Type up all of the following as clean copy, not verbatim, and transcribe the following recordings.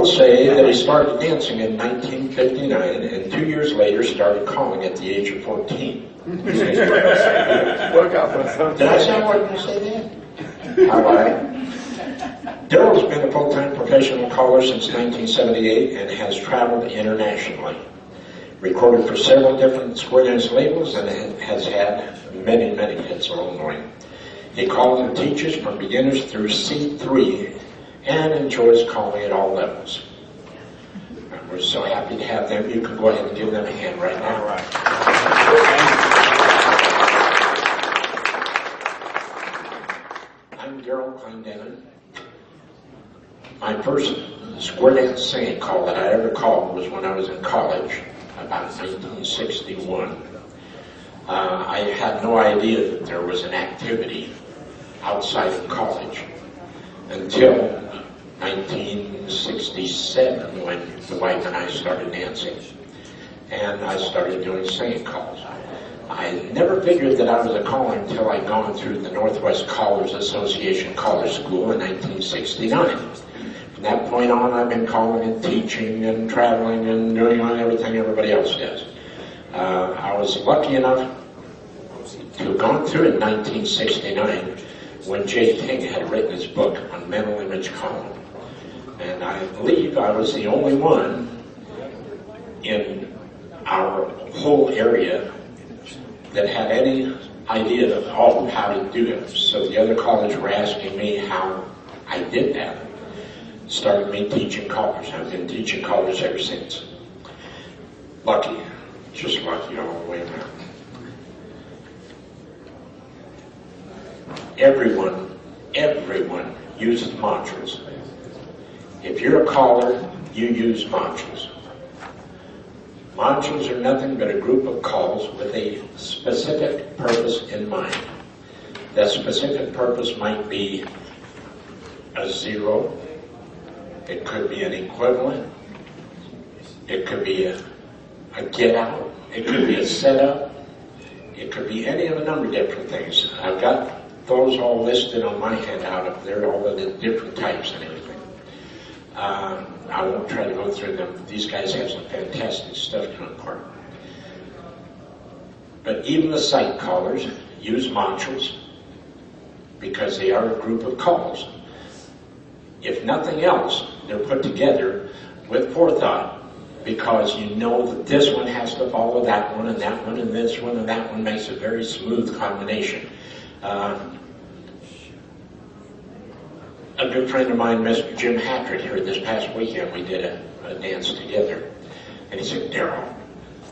will say that he started dancing in 1959 and 2 years later started calling at the age of 14. Did I sound like I say that? All right. Daryl's been a full-time professional caller since 1978 and has traveled internationally. Recorded for several different square dance labels and has had many, many hits along the way. He calls and teaches from beginners through C3 and enjoys calling at all levels. And we're so happy to have them. You can go ahead and give them a hand right now. All right. I'm Daryl Clendenin. My first square dance singing call that I ever called was when I was in college, about 1961. I had no idea that there was an activity outside of college until 1967 when the wife and I started dancing. And I started doing singing calls. I never figured that I was a caller until I'd gone through the Northwest Callers Association Caller School in 1969. From that point on, I've been calling and teaching and traveling and doing everything everybody else does. I was lucky enough to have gone through in 1969 when Jay King had written his book on mental image calling. And I believe I was the only one in our whole area that had any idea of how to do it. So the other callers were asking me how I did that. Started me teaching callers. I've been teaching callers ever since. Lucky, just lucky all the way around. Everyone uses mantras. If you're a caller, you use mantras. Mantras are nothing but a group of calls with a specific purpose in mind. That specific purpose might be a zero. It could be an equivalent. It could be a get out. It could be a setup. It could be any of a number of different things. I've got those all listed on my handout up there, all of the different types and everything. I won't try to go through them. These guys have some fantastic stuff to impart. But even the sight callers use mantras because they are a group of calls. If nothing else, they're put together with forethought because you know that this one has to follow that one and this one and that one makes a very smooth combination. A good friend of mine, Mr. Jim Hattrick, here this past weekend, we did a dance together. And he said, Daryl,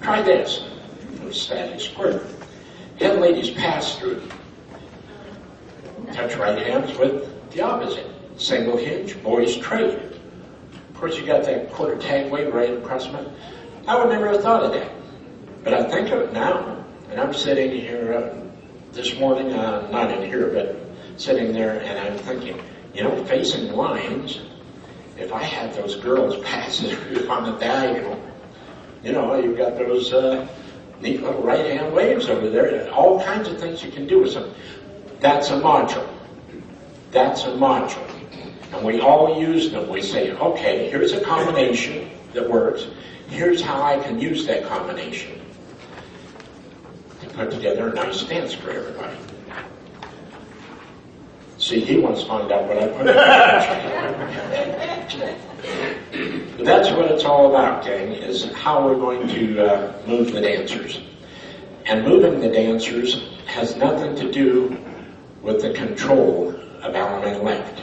try this. It was static square. Head ladies pass through. Touch right hands with the opposite. Single hinge, boys trade. Of course, you got that quarter tag wave right across my... I would never have thought of that. But I think of it now. And I'm sitting here this morning, not in here, but sitting there, and I'm thinking, you know, facing lines, if I had those girls passing on the diagonal, you know, you've got those neat little right-hand waves over there, and all kinds of things you can do with them. That's a mantra. That's a mantra. And we all use them. We say, okay, here's a combination that works. Here's how I can use that combination to put together a nice dance for everybody. See, he wants to find out what I put in. But that's what it's all about, gang, is how we're going to move the dancers. And moving the dancers has nothing to do with the control of element left.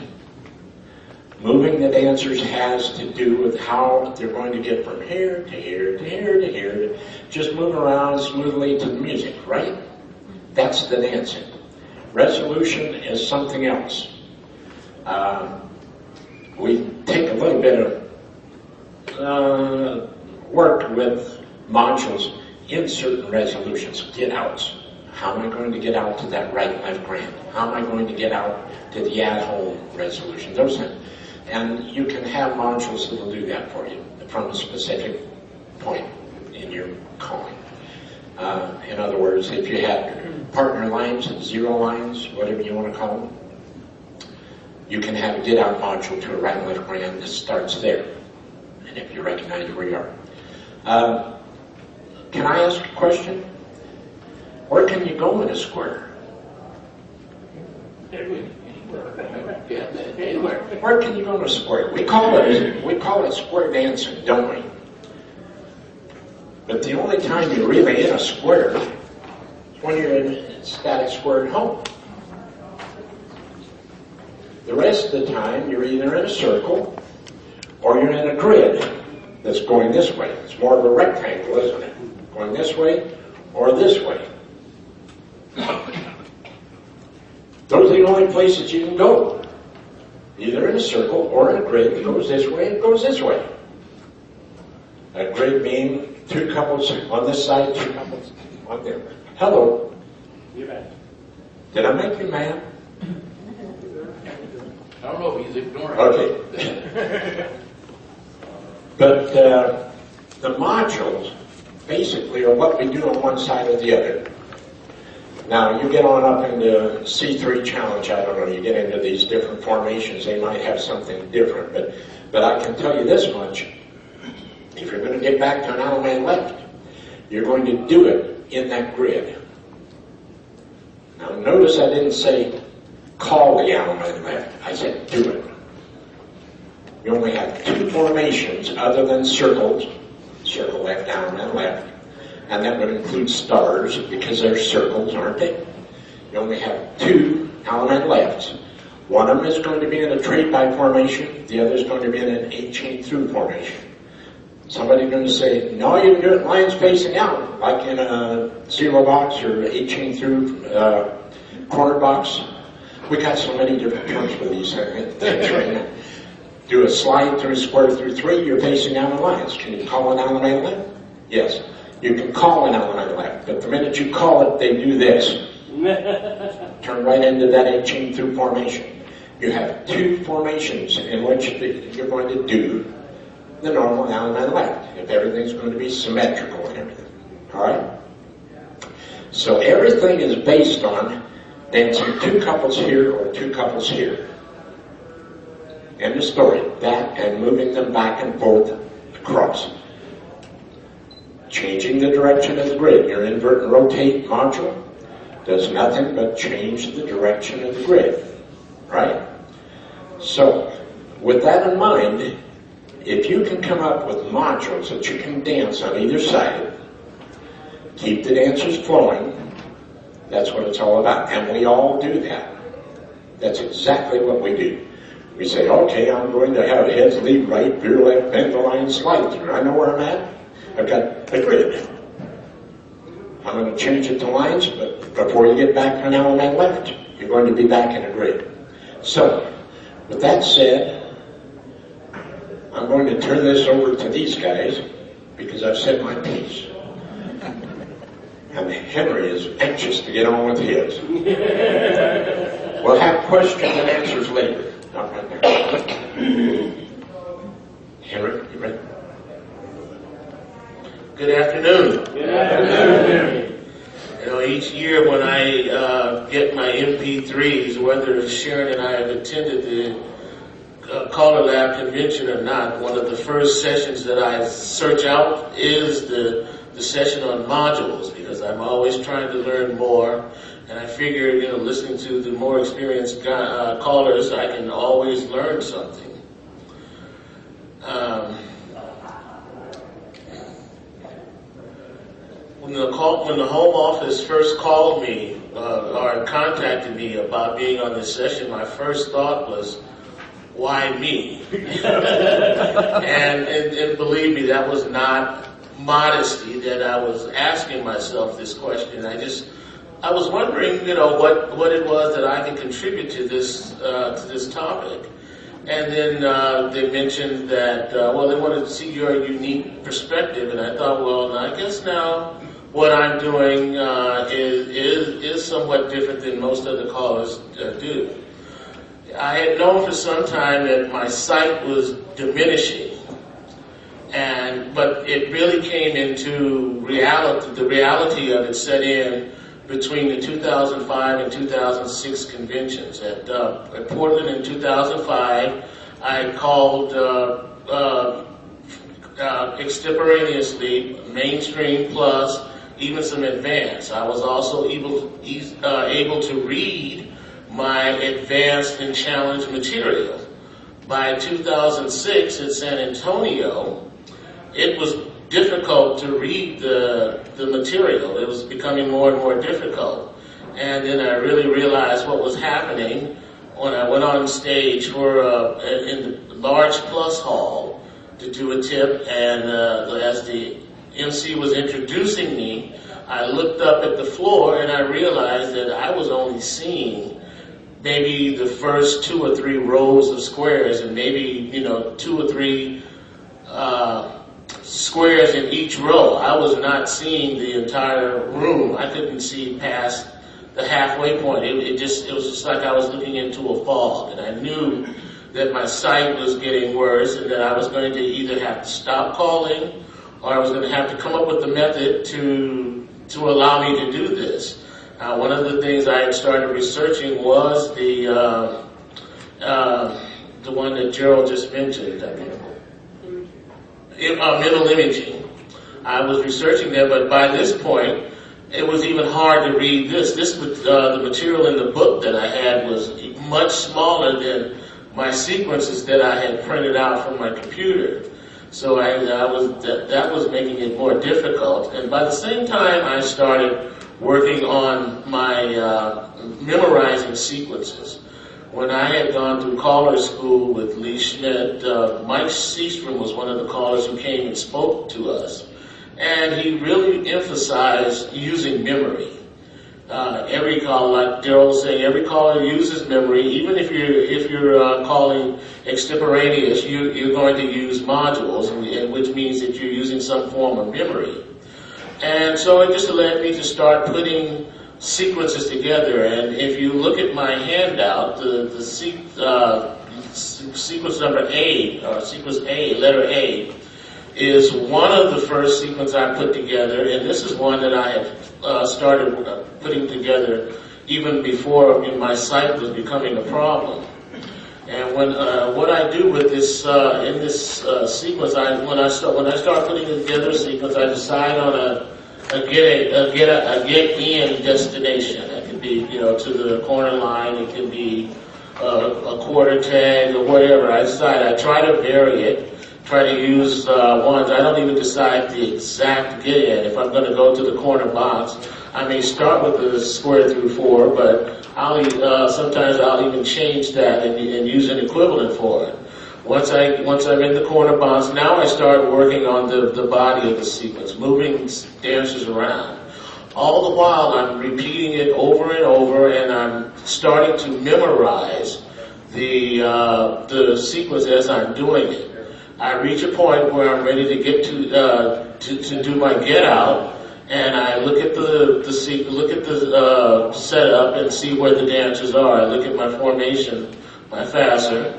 Moving the dancers has to do with how they're going to get from here to here to here to here, just move around smoothly to the music, right? That's the dancing. Resolution is something else. We take a little bit of work with modules in certain resolutions, get outs. How am I going to get out to that right and left grand? How am I going to get out to the at-home resolution? Those things. And you can have modules that will do that for you from a specific point in your calling. In other words, if you had partner lines and zero lines, whatever you want to call them, you can have a get out module to a right and left grand that starts there. and if you recognize where you are. Can I ask a question? Where can you go in a square? Anywhere. Where can you go in a square? We call it square dancing, don't we? But the only time you're really in a square is when you're in a static square at home. The rest of the time, you're either in a circle or you're in a grid that's going this way. It's more of a rectangle, isn't it? Going this way or this way. Those are the only places you can go. Either in a circle or in a grid that goes this way and goes this way. A grid being two couples on this side, two couples on there. Hello. You mad? Did I make you mad? I don't know if he's ignoring. Okay. But the modules basically are what we do on one side or the other. Now, you get on up into C3 challenge, I don't know, you get into these different formations, they might have something different, but I can tell you this much. If you're going to get back to an Allemande left, you're going to do it in that grid. Now, notice I didn't say call the Allemande left, I said do it. You only have two formations other than circles, circle left, Allemande left. And that would include stars, because they're circles, aren't they? You only have two Allemande lefts. One of them is going to be in a trade by formation, the other is going to be in an 8-chain through formation. Somebody's going to say, no, you can do it lines facing out, like in a 0 box or 8-chain through corner box. We got so many different terms for these things right now. Do a slide through square through 3, you're facing out the lines. Can you call an Allemande left? Yes. You can call an Allemande left, but the minute you call it, they do this. Turn right into that 8-chain through formation. You have two formations in which you're going to do the normal Allemande left, if everything's going to be symmetrical and everything. All right? So everything is based on dancing two couples here or two couples here. End of story. That and moving them back and forth across. Changing the direction of the grid. Your invert and rotate module does nothing but change the direction of the grid. Right? So, with that in mind, if you can come up with modules that you can dance on either side, keep the dancers flowing, that's what it's all about. And we all do that. That's exactly what we do. We say, okay, I'm going to have heads lead right, veer left, bend the line, slide through. I know where I'm at. I've got a grid. I'm going to change it to lines, but before you get back to an Allemande left, you're going to be back in a grid. So, with that said, I'm going to turn this over to these guys because I've said my piece. And Henry is anxious to get on with his. We'll have questions and answers later. Not right now. Henry, you ready? Good afternoon. Good afternoon. You know, each year when I get my MP3s, whether Sharon and I have attended the CALLERLAB convention or not, one of the first sessions that I search out is the session on modules, because I'm always trying to learn more, and I figure, you know, listening to the more experienced callers, I can always learn something. When the home office first called me or contacted me about being on this session, my first thought was, why me? and believe me, that was not modesty that I was asking myself this question. I was wondering, you know, what it was that I could contribute to this topic. And then they mentioned that, well, they wanted to see your unique perspective, and I thought, well, I guess now what I'm doing is somewhat different than most other callers do. I had known for some time that my sight was diminishing, but it really came into reality. The reality of it set in between the 2005 and 2006 conventions. At Portland in 2005, I called extemporaneously, mainstream plus, even some advanced. I was also able to read my advanced and challenged material. By 2006 in San Antonio, it was difficult to read the material. It was becoming more and more difficult. And then I really realized what was happening when I went on stage in the large plus hall to do a tip, and as the MC was introducing me, I looked up at the floor and I realized that I was only seeing maybe the first 2 or 3 rows of squares, and maybe 2 or 3 squares in each row. I was not seeing the entire room. I couldn't see past the halfway point. It was just like I was looking into a fog, and I knew that my sight was getting worse and that I was going to either have to stop calling or I was going to have to come up with a method to allow me to do this. One of the things I had started researching was the one that Gerald just mentioned, mental imaging. I was researching that, but by this point, it was even hard to read this. The material in the book that I had was much smaller than my sequences that I had printed out from my computer. So that was making it more difficult. And by the same time, I started working on my memorizing sequences. When I had gone through caller school with Lee Schmidt, Mike Seastrom was one of the callers who came and spoke to us. And he really emphasized using memory. Every caller, like Daryl was saying, every caller uses memory. Even if you're calling extemporaneous, you're going to use modules, which means that you're using some form of memory. And so it just led me to start putting sequences together. And if you look at my handout, the sequence number A, or sequence A, letter A, is one of the first sequences I put together, and this is one that I had started putting together even before my sight was becoming a problem. And what I do with this in this sequence, when I start putting together a sequence, I decide on a get in destination. It can be to the corner line, it can be a quarter tag or whatever. I try to vary it. Try to use ones. I don't even decide the exact get in. If I'm going to go to the corner box, I may start with the square through 4, but sometimes I'll even change that and use an equivalent for it. Once I'm in the corner box, now I start working on the body of the sequence, moving dancers around. All the while I'm repeating it over and over, and I'm starting to memorize the sequence as I'm doing it. I reach a point where I'm ready to get to do my get out, and I look at the setup and see where the dancers are. I look at my formation, my faster,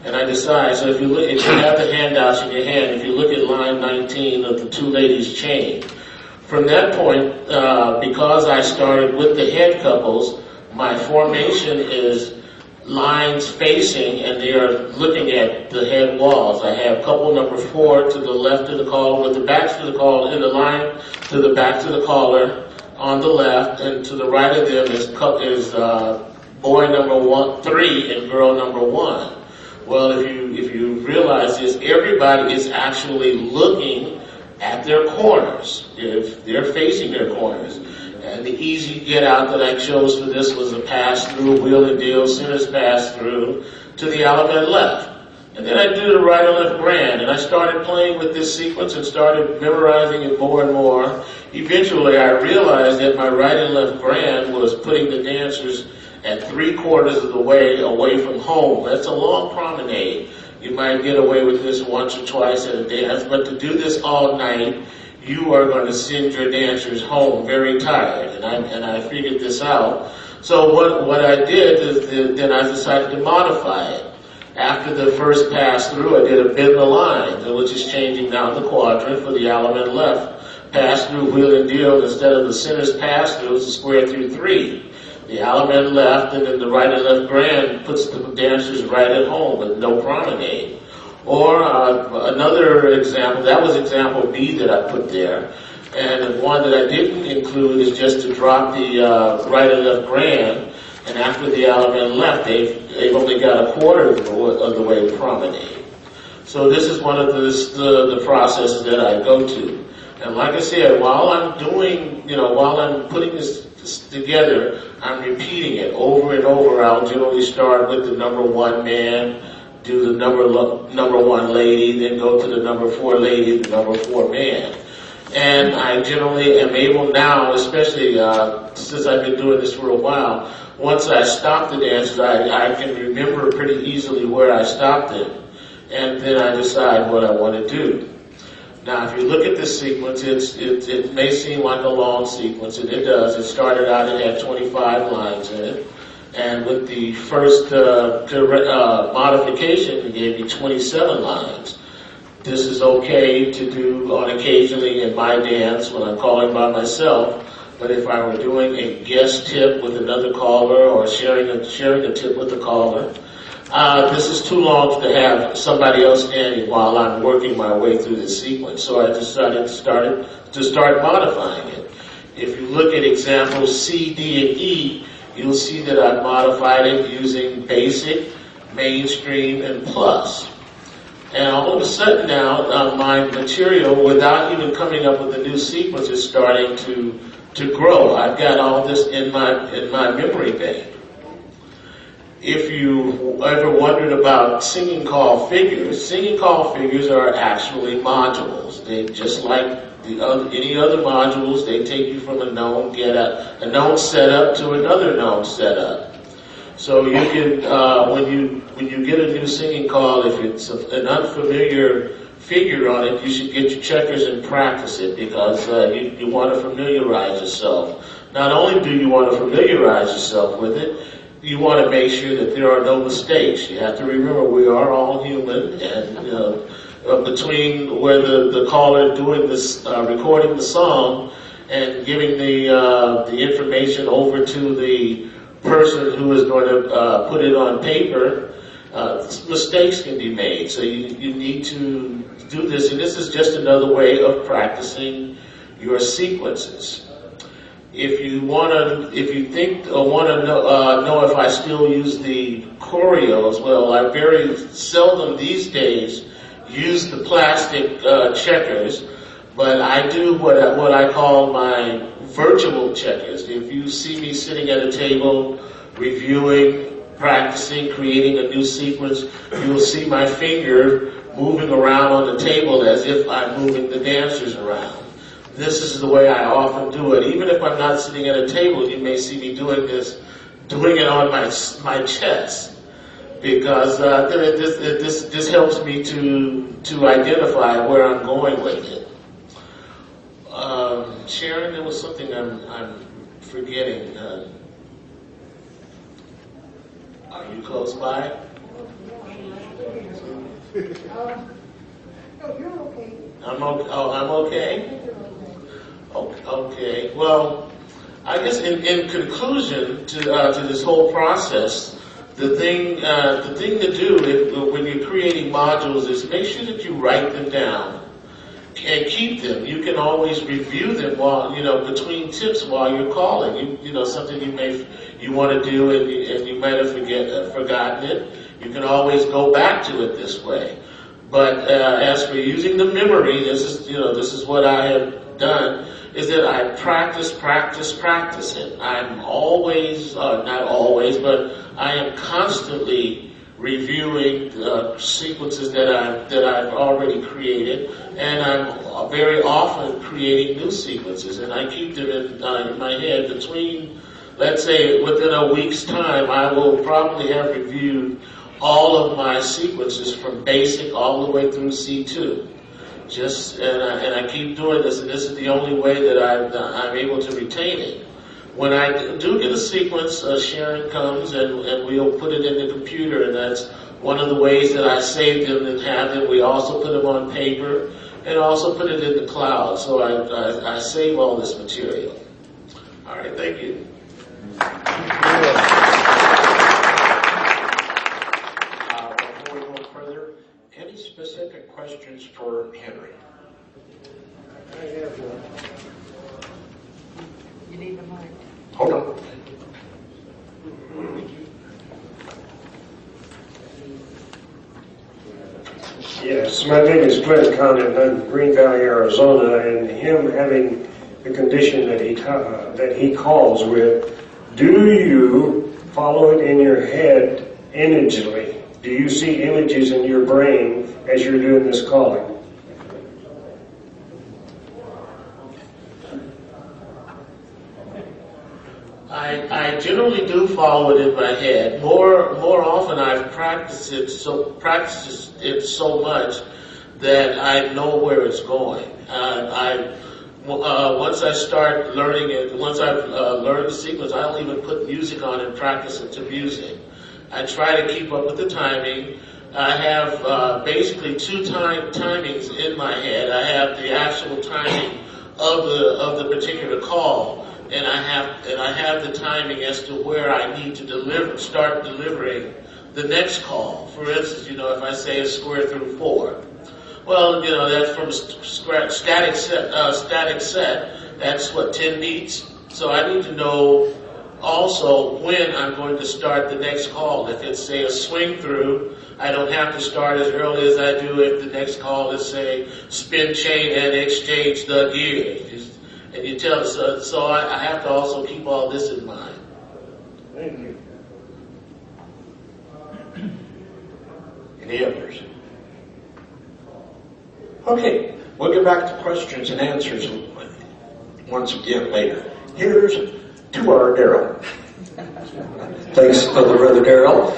and I decide. So if you have the handouts in your hand, if you look at line 19 of the Two Ladies Chain, from that point, because I started with the head couples, my formation is lines facing, and they are looking at the head walls. I have couple number 4 to the left of the caller, with the backs to the caller, in the line to the back to the caller on the left, and to the right of them is boy number 3 and girl number 1. Well, if you realize this, everybody is actually looking at their corners. If they're facing their corners. And the easy get out that I chose for this was a pass through, wheel and deal, centers pass through to the element left. And then I do the right and left grand, and I started playing with this sequence and started memorizing it more and more. Eventually I realized that my right and left grand was putting the dancers at 3/4 of the way away from home. That's a long promenade. You might get away with this once or twice at a dance, but to do this all night, you are going to send your dancers home very tired, and I figured this out. So what I did is then I decided to modify it. After the first pass through, I did a bend the line, which is changing down the quadrant for the element left. Pass through, wheel and deal, instead of the center's pass through, it's a square through 3. The element left, and then the right and left grand puts the dancers right at home with no promenade. Or another example, that was example B that I put there. And the one that I didn't include is just to drop the right and left grand, and after the element left, they've only got a quarter of the way promenade. So this is one of the processes that I go to. And like I said, while I'm doing, while I'm putting this together, I'm repeating it over and over. I'll generally start with the number 1 man, do the number 1 lady, then go to the number 4 lady, the number 4 man. And I generally am able now, especially since I've been doing this for a while, once I stop the dances, I can remember pretty easily where I stopped it. And then I decide what I want to do. Now, if you look at this sequence, it may seem like a long sequence, and it does. It started out, it had 25 lines in it. And with the first modification, it gave me 27 lines. This is okay to do on occasionally in my dance when I'm calling by myself. But if I were doing a guest tip with another caller or sharing a tip with the caller, this is too long to have somebody else standing while I'm working my way through this sequence. So I decided to start modifying it. If you look at examples C, D, and E, you'll see that I've modified it using basic, mainstream, and plus. And all of a sudden now, my material, without even coming up with a new sequence, is starting to grow. I've got all this in my memory bank. If you ever wondered about singing call figures are actually modules. They just like any other modules, they take you from a known setup to another known setup. So you can, when you get a new singing call, if it's an unfamiliar figure on it, you should get your checkers and practice it, because you want to familiarize yourself. Not only do you want to familiarize yourself with it, you want to make sure that there are no mistakes. You have to remember we are all human, and between where the caller doing this, recording the song, and giving the information over to the person who is going to put it on paper, mistakes can be made. So you need to do this, and this is just another way of practicing your sequences. If you want to know if I still use the choreos, well, I very seldom these days use the plastic checkers, but I do what I call my virtual checkers. If you see me sitting at a table, reviewing, practicing, creating a new sequence, you'll see my finger moving around on the table as if I'm moving the dancers around. This is the way I often do it. Even if I'm not sitting at a table, you may see me doing it on my chest, because this helps me to identify where I'm going with it. Sharon, there was something I'm forgetting. Are you close by? No, you're okay. I'm okay? Okay. Well, I guess in conclusion to this whole process, the thing to do when you're creating modules is make sure that you write them down and keep them. You can always review them while between tips while you're calling. Something you want to do and you might have forgotten it. You can always go back to it this way. But as for using the memory, this is what I have done, is that I practice it. I'm always, not always, but I am constantly reviewing sequences that I've already created, and I'm very often creating new sequences, and I keep them in my head. Between, let's say, within a week's time, I will probably have reviewed all of my sequences from basic all the way through C2. And I keep doing this, and this is the only way that I'm able to retain it. When I do get a sequence, Sharon comes and we'll put it in the computer, and that's one of the ways that I save them and have them. We also put them on paper and also put it in the cloud. So I save all this material. All right, thank you. Before we go further, any specific for Henry. You need the mic. Hold on. Yes, my name is Glenn Conant. I'm in Green Valley, Arizona, and him having the condition that he calls with, do you follow it in your head imagely? Do you see images in your brain as you're doing this calling? I generally do follow it in my head. More often I've practiced it so much that I know where it's going. Once I start learning it, once I've learned the sequence, I don't even put music on and practice it to music. I try to keep up with the timing. I have basically two timings in my head. I have the actual timing of the particular call, and I have the timing as to where I need to start delivering the next call. For instance, if I say a square through 4, well, that's from a static set. That's what, 10 beats. So I need to know also when I'm going to start the next call. If it's, say, a swing through, I don't have to start as early as I do if the next call is, say, spin chain and exchange the gears. And you tell us, so I have to also keep all this in mind. Thank you. Any others? Okay, we'll get back to questions and answers once again later. Here's to our Daryl. Thanks, Brother Daryl.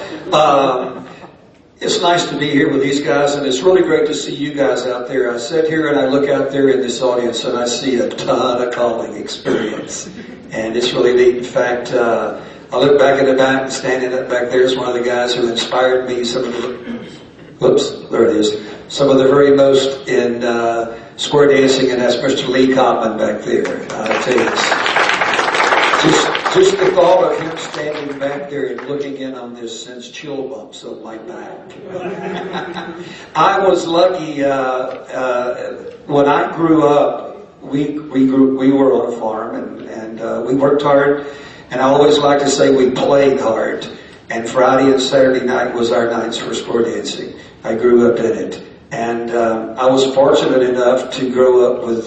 It's nice to be here with these guys, and it's really great to see you guys out there. I sit here and I look out there in this audience, and I see a ton of calling experience, and it's really neat. In fact, I look back at the back, standing up back there is one of the guys who inspired me. Some of the very most in square dancing, and that's Mr. Lee Cottman back there. I tell you, just the thought of him standing back there and looking in on this sends chill bumps up my back. I was lucky when I grew up. We were on a farm, and we worked hard. And I always like to say we played hard. And Friday and Saturday night was our nights for square dancing. I grew up in it. And I was fortunate enough to grow up with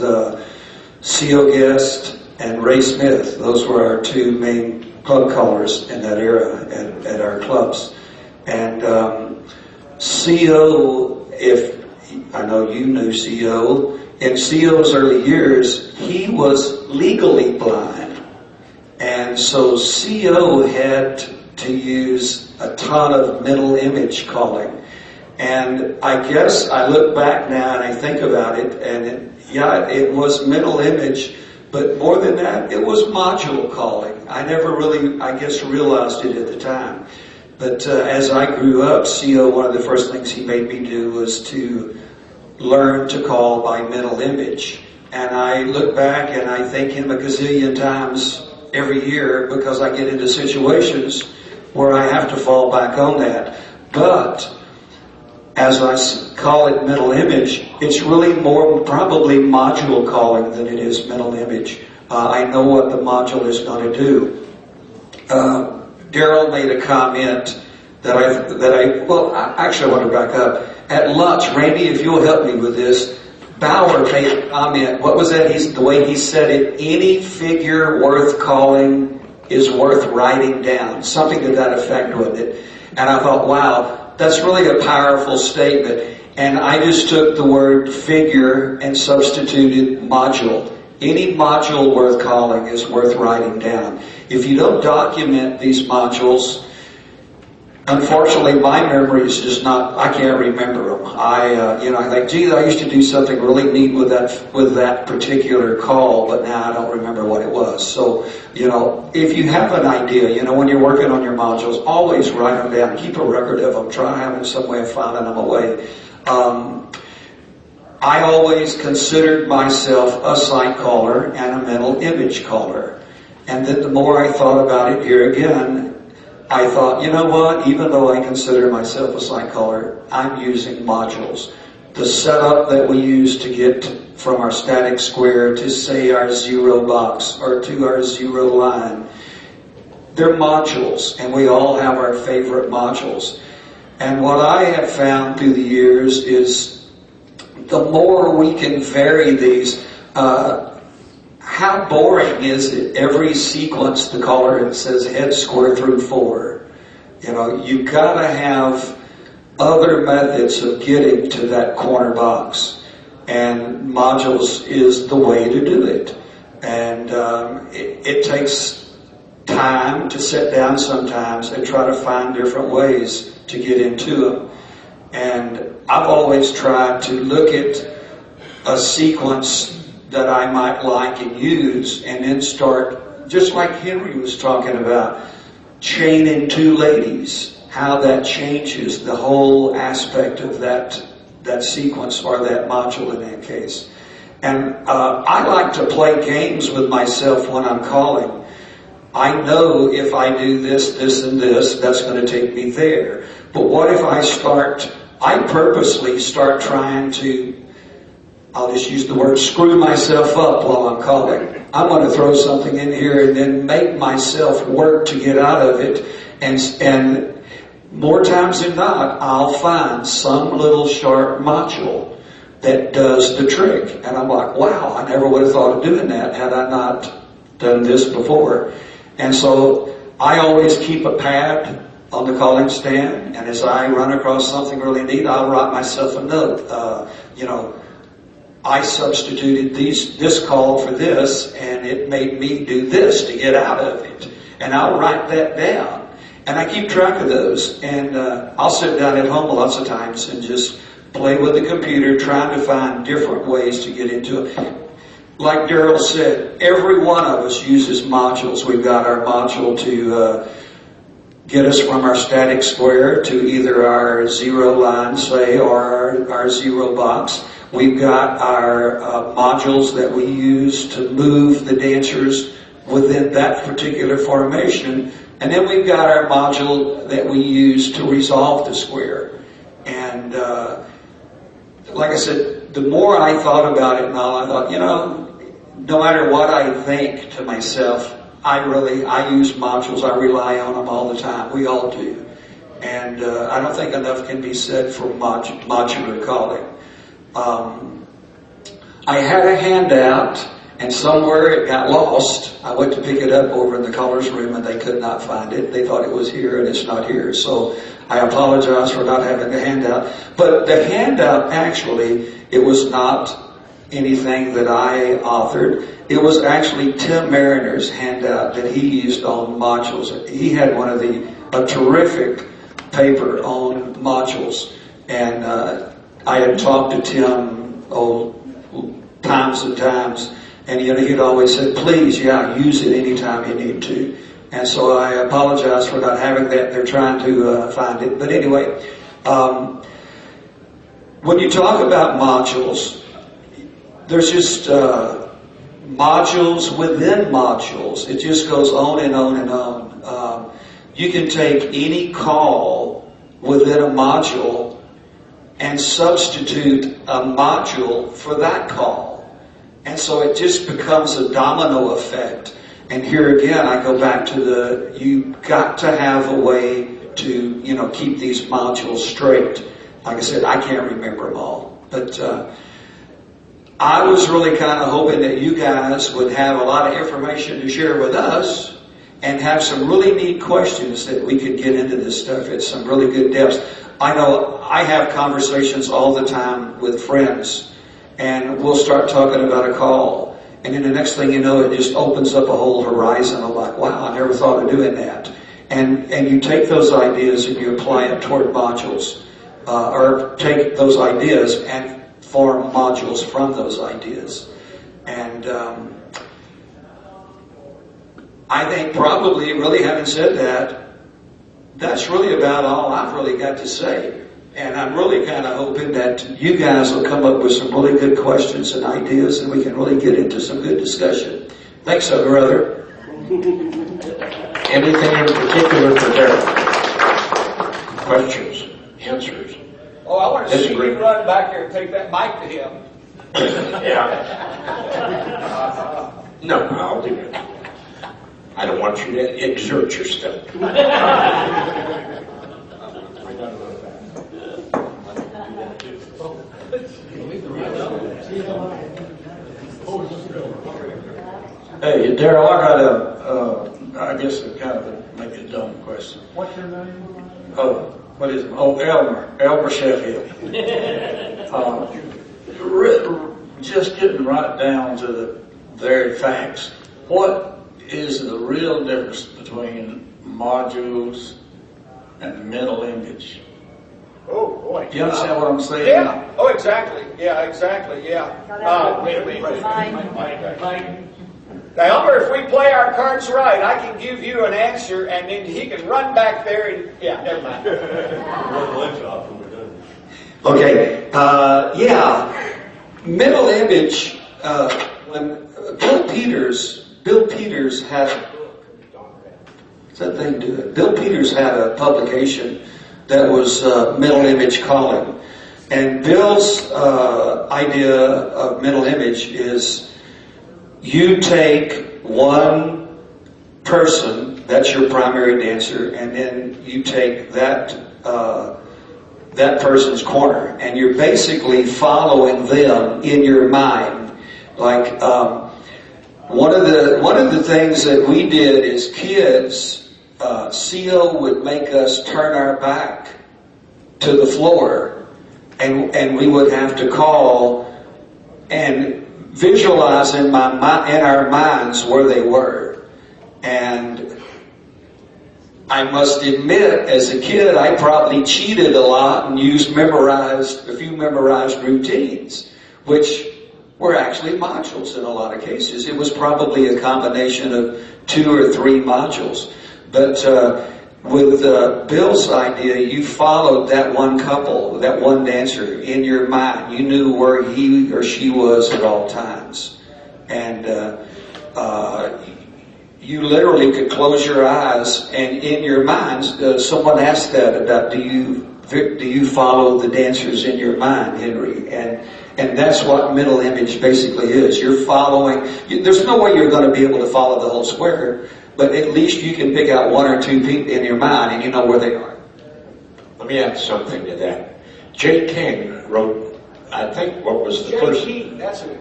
C.O. Guest and Ray Smith. Those were our two main club callers in that era at our clubs. And C.O., if I know you knew C.O., in C.O.'s early years, he was legally blind. And so C.O. had to use a ton of mental image calling. And I guess I look back now and I think about it, and it was mental image, but more than that, it was module calling. I never really, I guess, realized it at the time. But as I grew up, C.O., one of the first things he made me do was to learn to call by mental image. And I look back and I thank him a gazillion times every year because I get into situations where I have to fall back on that. But as I call it mental image, it's really more probably module calling than it is mental image. I know what the module is going to do. Daryl made a comment actually I want to back up. At lunch, Randy, if you'll help me with this, Bauer made a comment. What was that? The way he said it, any figure worth calling is worth writing down. Something to that effect, wasn't it? And I thought, wow, that's really a powerful statement. And I just took the word figure and substituted module. Any module worth calling is worth writing down. If you don't document these modules, unfortunately, my memory is just not, I can't remember them. I think, gee, I used to do something really neat with that particular call, but now I don't remember what it was. So, if you have an idea, when you're working on your modules, always write them down. Keep a record of them. Try having some way of finding them away. I always considered myself a sight caller and a mental image caller. And then the more I thought about it here again, I thought, you know what, even though I consider myself a sight caller, I'm using modules. the setup that we use to get from our static square to, say, our zero box or to our zero line. They're modules, and we all have our favorite modules. And what I have found through the years is the more we can vary these, how boring is it? Every sequence, the caller, it says head square through 4. You know, you've got to have other methods of getting to that corner box. And modules is the way to do it. And it takes time to sit down sometimes and try to find different ways to get into them. And I've always tried to look at a sequence that I might like and use, and then start, just like Henry was talking about, chaining 2 ladies, how that changes the whole aspect of that sequence, or that module in that case. And I like to play games with myself when I'm calling. I know if I do this, this, and this, that's going to take me there. But what if I purposely start trying to, I'll just use the word, screw myself up while I'm calling. I'm going to throw something in here and then make myself work to get out of it. And more times than not, I'll find some little sharp module that does the trick. And I'm like, wow, I never would have thought of doing that had I not done this before. And so I always keep a pad on the calling stand, and as I run across something really neat, I'll write myself a note. I substituted this call for this, and it made me do this to get out of it. And I'll write that down. And I keep track of those. And I'll sit down at home lots of times and just play with the computer, trying to find different ways to get into it. Like Daryl said, every one of us uses modules. We've got our module to get us from our static square to either our zero line, say, or our zero box. We've got our modules that we use to move the dancers within that particular formation. And then we've got our module that we use to resolve the square. And like I said, the more I thought about it, I thought, no matter what I think to myself, I use modules. I rely on them all the time. We all do. And I don't think enough can be said for modular calling. I had a handout, and somewhere it got lost. I went to pick it up over in the caller's room, and they could not find it. They thought it was here, and it's not here. So I apologize for not having the handout. But the handout, actually, it was not anything that I authored. It was actually Tim Mariner's handout that he used on modules. He had a terrific paper on modules, and I had talked to Tim times and times, and he'd always said, please, use it anytime you need to. And so I apologize for not having that. They're trying to find it. But anyway, when you talk about modules, there's just modules within modules. It just goes on and on and on. You can take any call within a module and substitute a module for that call. And so it just becomes a domino effect. And here again, I go back to you've got to have a way to, keep these modules straight. Like I said, I can't remember them all. But I was really kind of hoping that you guys would have a lot of information to share with us and have some really neat questions that we could get into this stuff at some really good depths. I know I have conversations all the time with friends, and we'll start talking about a call, and then the next thing you know, it just opens up a whole horizon. I'm like, wow, I never thought of doing that. And you take those ideas and you apply it toward modules, or take those ideas and form modules from those ideas. And I think probably, really having said that, that's really about all I've really got to say. And I'm really kind of hoping that you guys will come up with some really good questions and ideas, and we can really get into some good discussion. Thanks, so, brother. Anything in particular for Daryl? Questions? Answers? Oh, I want to see Disagree. you run back there and take that mic to him. Yeah. No, I'll do it. I don't want you to exert yourself. Hey, Daryl, I got I guess a kind of maybe a dumb question. What's your name? Oh, what is it? Oh, Elmer Sheffield. Just getting right down to the very facts. What is the real difference between modules and mental image? Oh, boy. Do you understand what I'm saying? Yeah. Oh, exactly. Yeah, exactly. Yeah. Wait. Now, Elmer, if we play our cards right, I can give you an answer, and then he can run back there and... Yeah, never mind. Okay, yeah, mental image, when Bill Peters had, what's that thing doing? Bill Peters had a publication that was mental image calling. And Bill's idea of mental image is you take one person, that's your primary dancer, and then you take that person's corner, and you're basically following them in your mind. Like one of the things that we did as kids, CO would make us turn our back to the floor, and we would have to call and visualize in our minds where they were. And I must admit, as a kid, I probably cheated a lot and used a few memorized routines, which were actually modules in a lot of cases. It was probably a combination of 2 or 3 modules. But with Bill's idea, you followed that one couple, that one dancer in your mind. You knew where he or she was at all times. And you literally could close your eyes, and in your minds, someone asked that about, do you follow the dancers in your mind, Henry? And that's what mental image basically is. You're following, there's no way you're going to be able to follow the whole square, but at least you can pick out 1 or 2 people in your mind and you know where they are. Let me add something to that. J. King wrote, I think, what was the first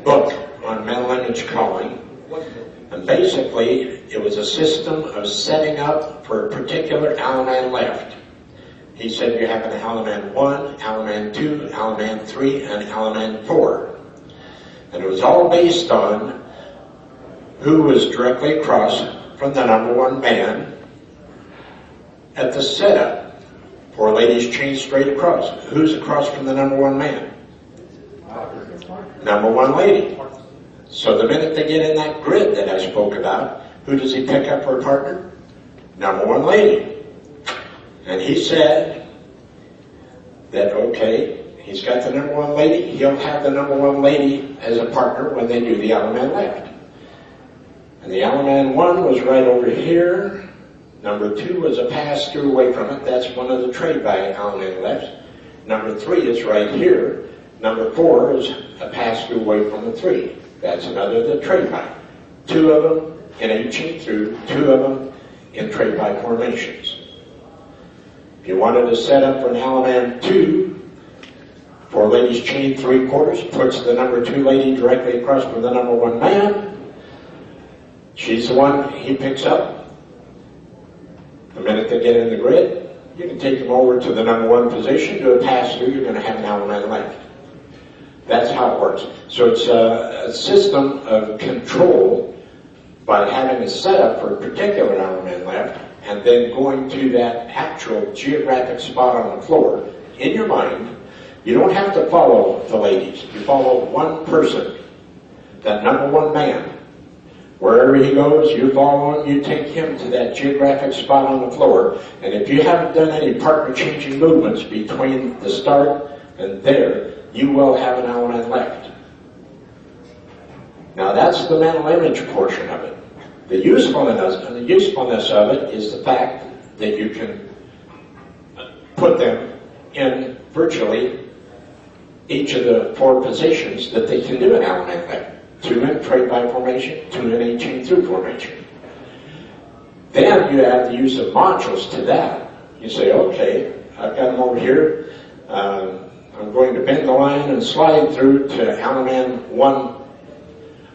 book on mental image calling. And basically, it was a system of setting up for a particular Alaman left. He said you have an Alaman 1, Alaman 2, Alaman 3, and Alaman 4. And it was all based on who was directly across from the number 1 man at the setup. 4 ladies chain straight across. Who's across from the number 1 man? Number 1 lady. So the minute they get in that grid that I spoke about, who does he pick up for a partner? Number 1 lady. And he said that, okay, he's got the number 1 lady, he'll have the number 1 lady as a partner when they do the Alaman left. And the Alaman 1 was right over here. Number 2 was a pass-through away from it. That's one of the trade by Alaman lefts. Number 3 is right here. Number 4 is a pass-through away from the 3. That's another the trade by. 2 of them in a chain through, 2 of them in trade by formations. If you wanted to set up for an Alaman 2, 4 ladies chain 3/4, puts the number 2 lady directly across from the number 1 man. She's the one he picks up. The minute they get in the grid, you can take them over to the number 1 position, do a pass-through, you're going to have an Alaman left. That's how it works. So it's a system of control by having a setup for a particular Alaman left and then going to that actual geographic spot on the floor in your mind. You don't have to follow the ladies. You follow 1 person, that number 1 man. Wherever he goes, you follow him, you take him to that geographic spot on the floor, and if you haven't done any partner changing movements between the start and there, you will have an Alaman left. Now that's the mental image portion of it. The usefulness of it is the fact that you can put them in virtually each of the 4 positions that they can do in CALLERLAB. 2 in trade by formation, 2 in A chain through formation. Then you add the use of modules to that. You say, okay, I've got them over here. I'm going to bend the line and slide through to CALLERLAB 1.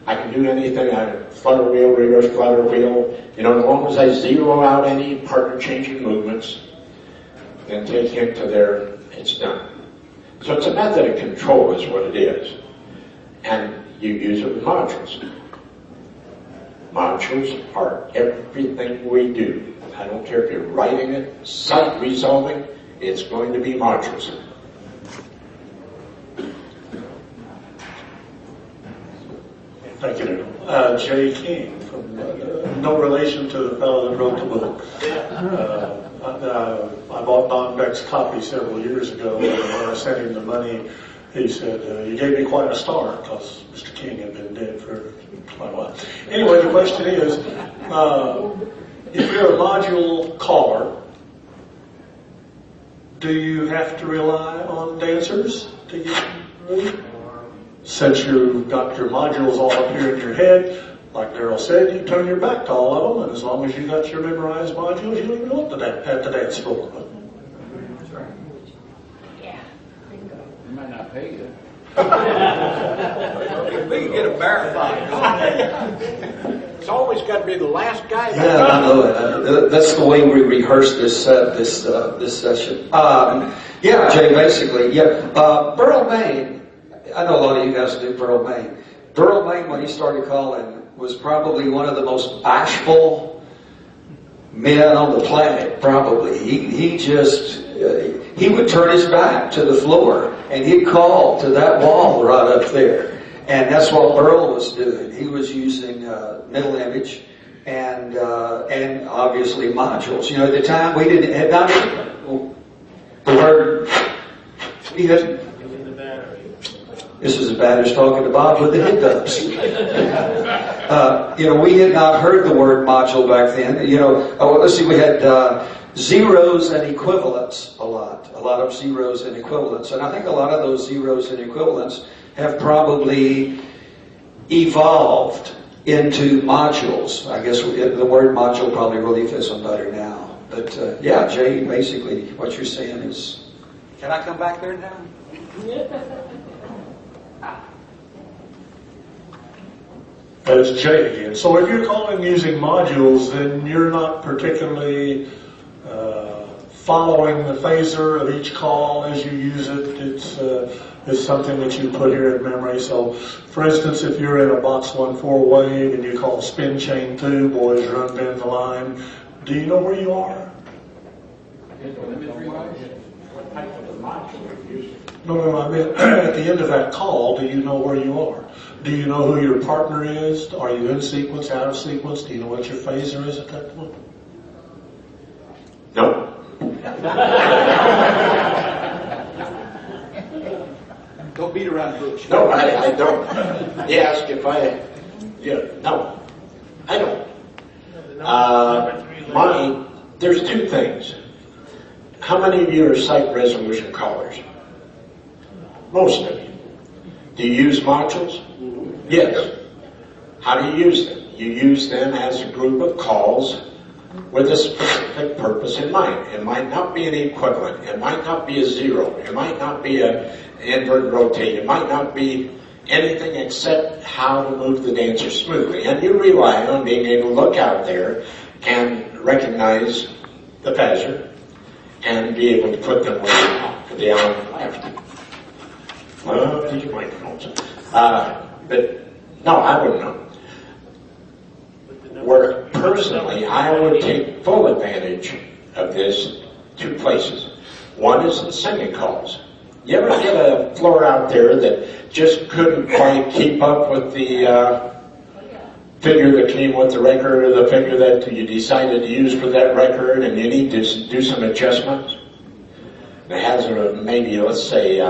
I can do anything. I flutter wheel, reverse flutter wheel. You know, as long as I zero out any partner changing movements, then take him to there, it's done. So it's a method of control is what it is. And you use it with modules. Modules are everything we do. I don't care if you're writing it, sight resolving, it's going to be modules. Thank you. Jay King, from no relation to the fellow that wrote the book. I bought Don Beck's copy several years ago, and when I sent him the money, he said, you gave me quite a start, because Mr. King had been dead for quite a while. Anyway, the question is, if you're a module caller, do you have to rely on dancers to get through? Since you've got your modules all up here in your head, like Daryl said, you turn your back to all of them, and as long as you got your memorized modules, you don't even look at the dance floor. That's right. Yeah. Bingo. You might not pay you. We can get a marathon. It's always got to be the last guy. Yeah, I know it. That's the way we rehearse this session. Yeah, Jay, basically, yeah. Burl Maine, I know a lot of you guys do Burl Maine. Burl Maine, when he started calling, was probably one of the most bashful men on the planet, probably. He just, he would turn his back to the floor, and he'd call to that wall right up there. And that's what Burl was doing. He was using middle image and obviously modules. You know, at the time we didn't have not the word. We had. This is as bad as talking to Bob with the hiccups. You know, we had not heard the word module back then. You know, let's see, we had zeros and equivalents a lot of zeros and equivalents. And I think a lot of those zeros and equivalents have probably evolved into modules. I guess the word module probably really fits them better now. But yeah, Jay, basically what you're saying is... Can I come back there now? That's Jay again. So if you're calling using modules, then you're not particularly following the phaser of each call as you use it. It's something that you put here in memory. So, for instance, if you're in a box 1/4 wave and you call spin chain 2, boys run bend the line, do you know where you are? No, I meant at the end of that call, do you know where you are? Do you know who your partner is? Are you in sequence, out of sequence? Do you know what your phaser is at that point? No. Don't beat around the bush. No, I don't. He asked if no, I don't. There's 2 things. How many of you are sight resolution callers? Most of you. Do you use modules? Yes. How do you use them? You use them as a group of calls with a specific purpose in mind. It might not be an equivalent. It might not be a zero. It might not be an invert rotate. It might not be anything except how to move the dancer smoothly. And you rely on being able to look out there and recognize the phaser and be able to put them where you want, for the on and left. Well, these are microphones. But no, I wouldn't know. Where personally, I would take full advantage of this 2 places. One is in singing calls. You ever get a floor out there that just couldn't quite keep up with the figure that came with the record, or the figure that you decided to use for that record, and you need to do some adjustments? It has maybe, let's say,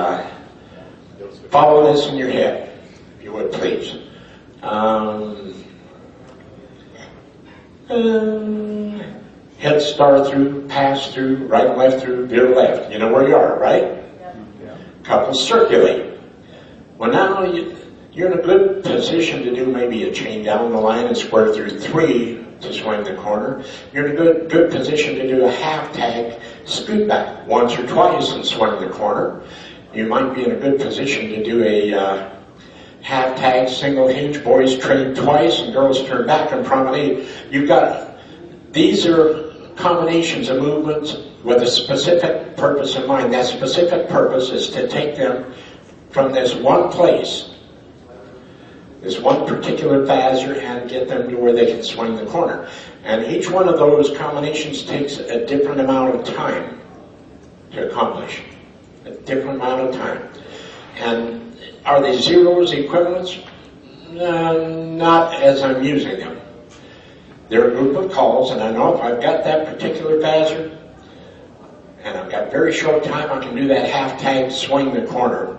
follow this in your head, if you would please. Head star through, pass through, right and left through, veer left. You know where you are, right? Yeah. Couples circulate. Well, now you're in a good position to do maybe a chain down the line and square through 3 to swing the corner. You're in a good position to do a half tag scoot back once or twice and swing the corner. You might be in a good position to do a half tag single hinge, boys trade twice and girls turn back and promenade. These are combinations of movements with a specific purpose in mind. That specific purpose is to take them from this one place, this one particular phaser, and get them to where they can swing the corner. And each one of those combinations takes a different amount of time to accomplish. A different amount of time. And are they zeros, equivalents? Not as I'm using them. They're a group of calls, and I know if I've got that particular phaser, and I've got very short time, I can do that half tag, swing the corner.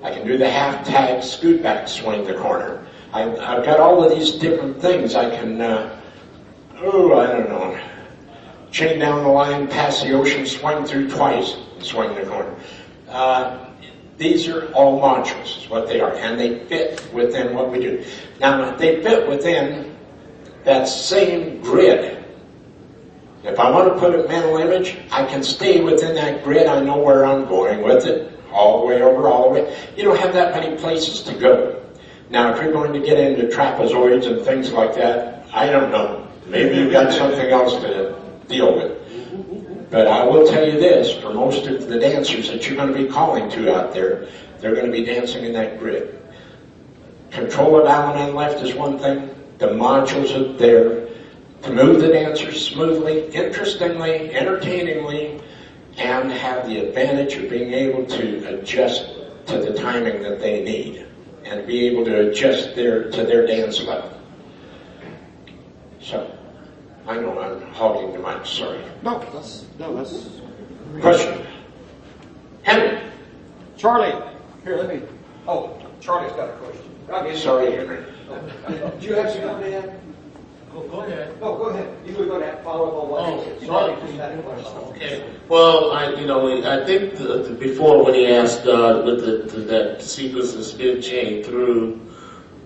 I can do the half tag, scoot back, swing the corner. I've got all of these different things. I can, I don't know, chain down the line, pass the ocean, swing through twice, and swing the corner. These are all modules, is what they are, and they fit within what we do. Now, they fit within that same grid. If I want to put a mental image, I can stay within that grid. I know where I'm going with it, all the way over, all the way. You don't have that many places to go. Now, if you're going to get into trapezoids and things like that, I don't know. Maybe you've got something else to deal with. But I will tell you this, for most of the dancers that you're going to be calling to out there, they're going to be dancing in that grid. Control of Allen and left is one thing. The modules are there to move the dancers smoothly, interestingly, entertainingly, and have the advantage of being able to adjust to the timing that they need and be able to adjust to their dance level. So, I know I'm hogging the mic, sorry. No, that's... Question? Henry? Charlie, here, let me... Oh, Charlie's got a question. Sorry, Henry. Do you have something to add? Go ahead. No, go ahead. You were going to follow up on what he said. Charlie, please had a question. Okay. Well, I think before when he asked with that sequence of spin chain through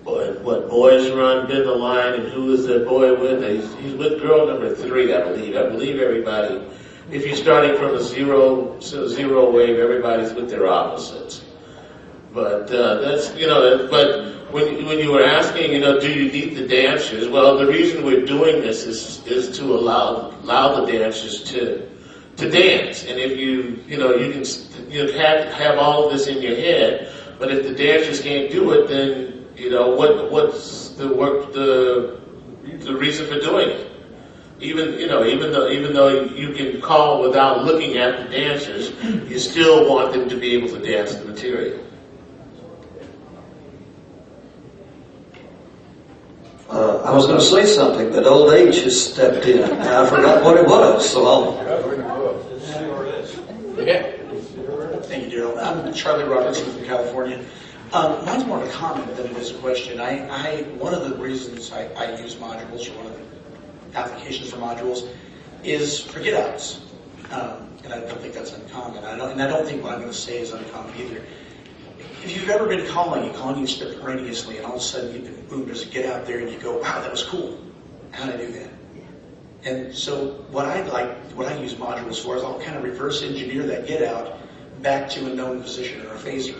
what boys run, bend the line, and who is that boy with? He's with girl number 3, I believe. I believe everybody. If you're starting from a zero wave, everybody's with their opposites. But that's but. When you were asking, do you need the dancers? Well, the reason we're doing this is to allow the dancers to dance. And if you can have all of this in your head, but if the dancers can't do it, then what's the reason for doing it? Even though you can call without looking at the dancers, you still want them to be able to dance the material. I was going to say something, but old age has stepped in, and I forgot what it was, so I'll... Yeah. Thank you, Daryl. I'm Charlie Robertson from California. Mine's more of a comment than it is a question. One of the reasons I use modules, or one of the applications for modules, is for get-outs. And I don't think that's uncommon. I don't think what I'm going to say is uncommon either. If you've ever been calling, you extemporaneously, and all of a sudden, boom, there's a get out there, and you go, wow, that was cool. How did I do that? And so what I use modules for is I'll kind of reverse engineer that get out back to a known position or a phaser,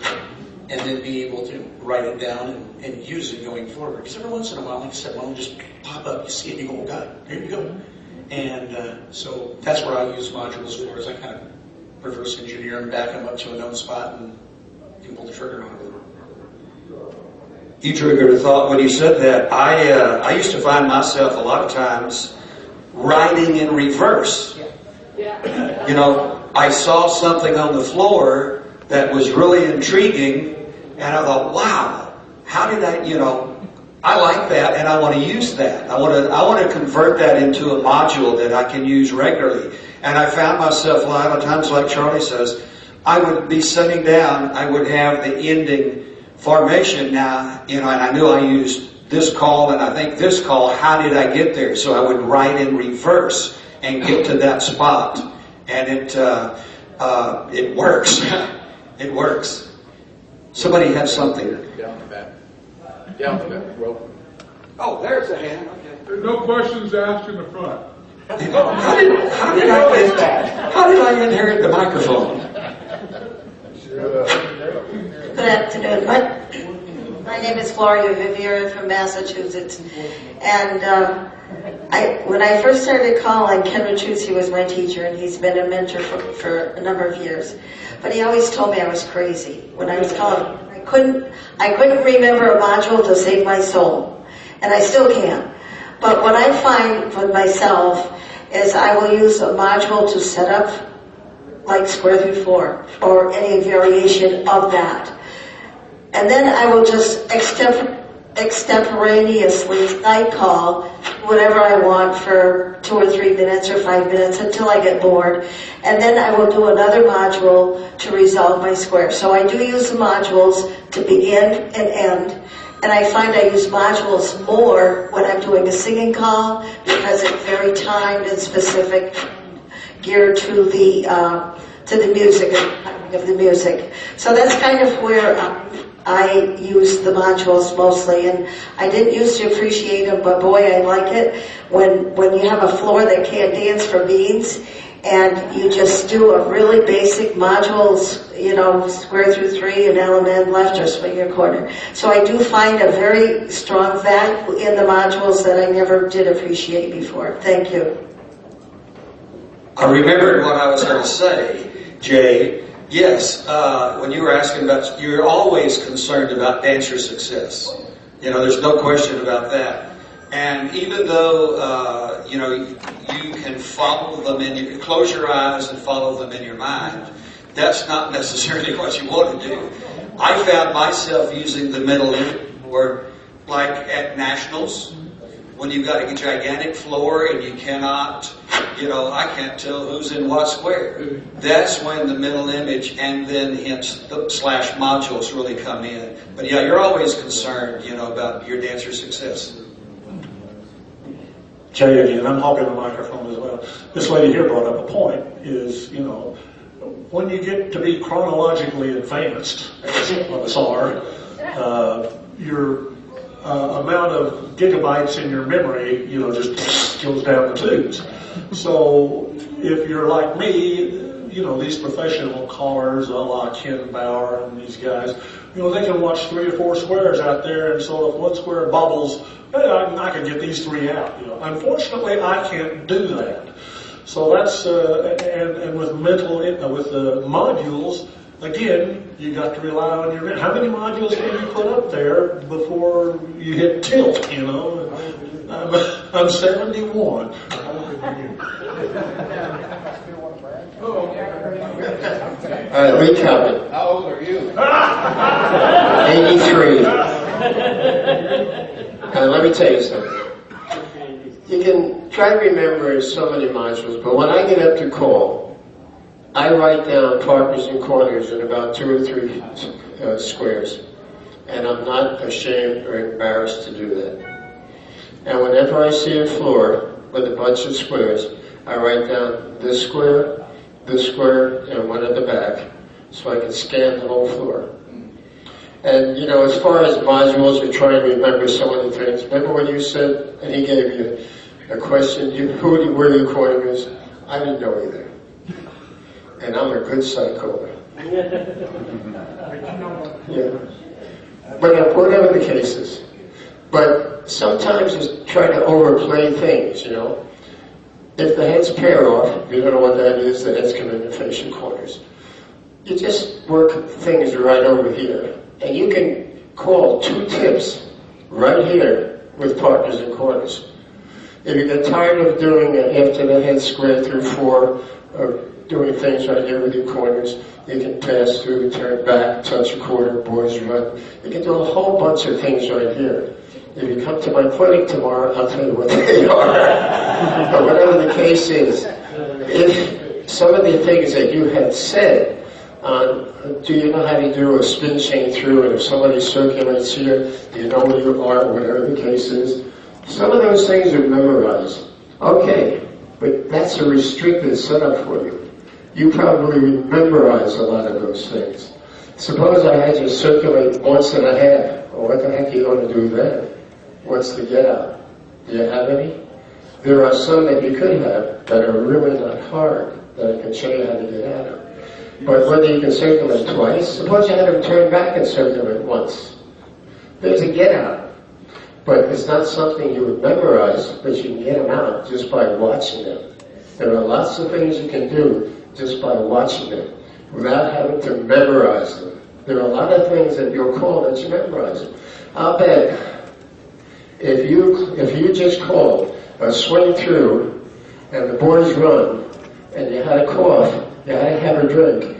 and then be able to write it down and use it going forward. Because every once in a while, like I said, one will just pop up, you see it, and you go, oh God, here you go. And so that's what I use modules for, is I kind of reverse engineer them, back them up to a known spot, and you can pull the trigger on it. You triggered a thought when you said that. I used to find myself a lot of times writing in reverse. I saw something on the floor that was really intriguing, and I thought, wow, how did I like that, and I want to use that. I want to convert that into a module that I can use regularly. And I found myself a lot of times, like Charlie says, I would be sitting down, I would have the ending formation now, and I knew I used this call, and I think this call, how did I get there? So I would write in reverse and get to that spot. And it works. It works. Somebody had something. Down the back. Down the back. Well, Oh, there's a hand. Okay. There's no questions asked in the front. How did I inherit the microphone? Good afternoon. My name is Gloria Viviera from Massachusetts. And when I first started calling, Ken Ratucci was my teacher, and he's been a mentor for a number of years. But he always told me I was crazy when I was calling. I couldn't remember a module to save my soul. And I still can't. But what I find for myself is I will use a module to set up like square through four or any variation of that. And then I will just extemporaneously night call whatever I want for 2 or 3 minutes or 5 minutes until I get bored. And then I will do another module to resolve my square. So I do use the modules to begin and end. And I find I use modules more when I'm doing a singing call because it's very timed and specific, geared to the music, of the music. So that's kind of where I use the modules mostly. And I didn't used to appreciate them, but boy, I like it when you have a floor that can't dance for beans. And you just do a really basic modules, square through 3 and element left or swing your corner. So I do find a very strong value in the modules that I never did appreciate before. Thank you. I remembered what I was going to say, Jay. Yes, when you were asking about, you're always concerned about dancer success. There's no question about that. And even though, you can follow them you can close your eyes and follow them in your mind, that's not necessarily what you want to do. I found myself using the middle or like at nationals, when you've got a gigantic floor and you cannot, I can't tell who's in what square. That's when the middle image and then hence the slash modules really come in. But yeah, you're always concerned, about your dancer success. Jay again, I'm hogging the microphone as well. This lady here brought up a point, is, when you get to be chronologically advanced, as all of us are, your amount of gigabytes in your memory, just goes down the tubes. So if you're like me, these professional callers, a la Ken Bauer and these guys, they can watch 3 or 4 squares out there, and so if one square bubbles, hey, I can get these 3 out. Unfortunately, I can't do that. So that's and with with the modules, again, you got to rely on your. How many modules can you put up there before you hit tilt? I'm 71. All right, recap it. how old are you? 83. Let me tell you something. You can try to remember so many modules, but when I get up to call, I write down partners and corners in about 2 or 3 squares. And I'm not ashamed or embarrassed to do that. And whenever I see a floor with a bunch of squares, I write down this square, and one at the back, so I can scan the whole floor. And, as far as modules, you're trying to remember so many things. Remember when you said, and he gave you a question, where your corner is? I didn't know either. And I'm a good psycho. Yeah. But whatever the case is. But sometimes you try to overplay things, If the heads pair off, if you don't know what that is, the heads come in the facial corners. You just work things right over here. And you can call 2 tips right here with partners and corners. If you get tired of doing it after the head square through 4, or doing things right here with your corners, you can pass through, turn back, touch a quarter, boys run. You can do a whole bunch of things right here. If you come to my clinic tomorrow, I'll tell you what they are. But whatever the case is, if some of the things that you had said, do you know how to do a spin chain through, and if somebody circulates here, do you know where you are, whatever the case is? Some of those things are memorized. Okay, but that's a restricted setup for you. You probably memorize a lot of those things. Suppose I had you circulate once and a half. Well, what the heck are you going to do then? What's the get out? Do you have any? There are some that you could have that are really not hard, that I can show you how to get at them. But whether you can circulate twice, suppose you had them turn back and circulate once. There's a get out. But it's not something you would memorize, but you can get them out just by watching them. There are lots of things you can do just by watching them, without having to memorize them. There are a lot of things that you'll call that you memorize. I'll bet if you just called a swing through and the boys run and you had a cough, you had to have a drink,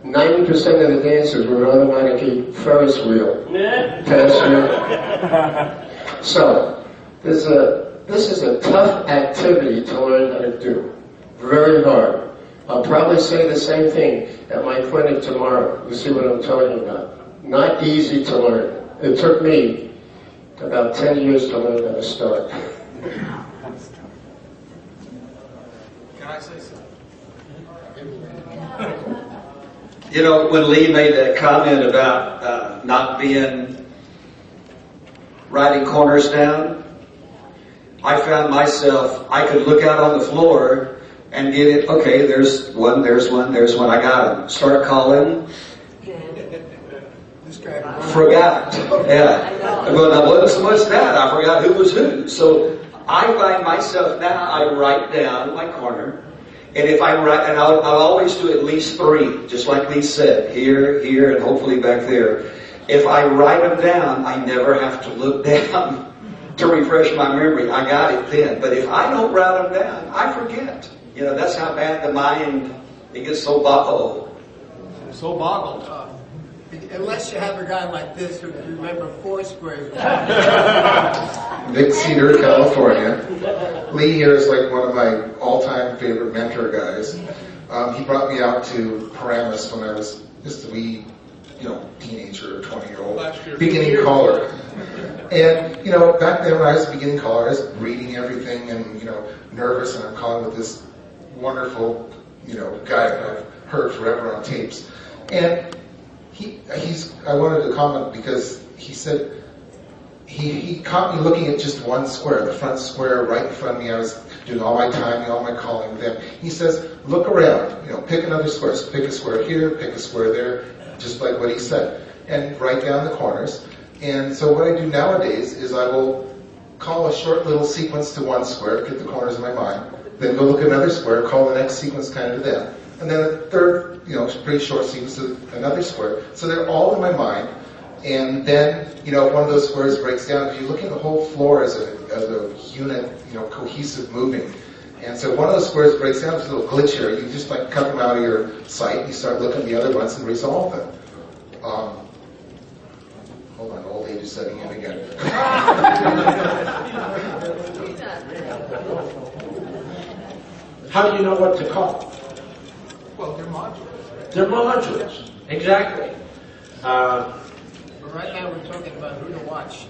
90% of the dancers would automatically Ferris wheel past you. So this is a tough activity to learn how to do. Very hard. I'll probably say the same thing at my clinic tomorrow. You see what I'm talking about. Not easy to learn. It took me about 10 years to learn how to start. Can I say something? You know, when Lee made that comment about not being writing corners down, I found myself, I could look out on the floor and get it, okay, there's one, I got him. Start calling. Forgot. Yeah. Well, now wasn't so much that, I forgot who was who. So I find myself now, I write down my corner, and if I write, and I'll always do at least 3, just like Lee said, here, and hopefully back there. If I write them down, I never have to look down to refresh my memory. I got it then. But if I don't write them down, I forget. You know, that's how bad the mind, it gets so boggled. So boggled. Unless you have a guy like this who can remember 4 squares. Big Cedar, California. Lee here is like one of my all-time favorite mentor guys. He brought me out to Paramus when I was just a wee, teenager or 20-year-old, beginning caller. And, back then when I was a beginning caller, I was reading everything and, nervous, and I'm calling with this wonderful, guy that I've heard forever on tapes. And I wanted to comment because he said, he caught me looking at just one square, the front square right in front of me. I was doing all my timing, all my calling with him. He says, look around, pick another square. So pick a square here, pick a square there, just like what he said. And write down the corners. And so what I do nowadays is I will call a short little sequence to one square, get the corners in my mind, then go look at another square, call the next sequence kind of to them. And then a third, pretty short sequence to another square. So they're all in my mind. And then, if one of those squares breaks down, if you look at the whole floor as a unit, cohesive moving. And so one of those squares breaks down, there's a little glitch here. You just cut them out of your sight, you start looking at the other ones and resolve them. Hold on, old age is setting in again. How do you know what to call? Well, they're modules. They're modules, exactly. But right now we're talking about who to watch.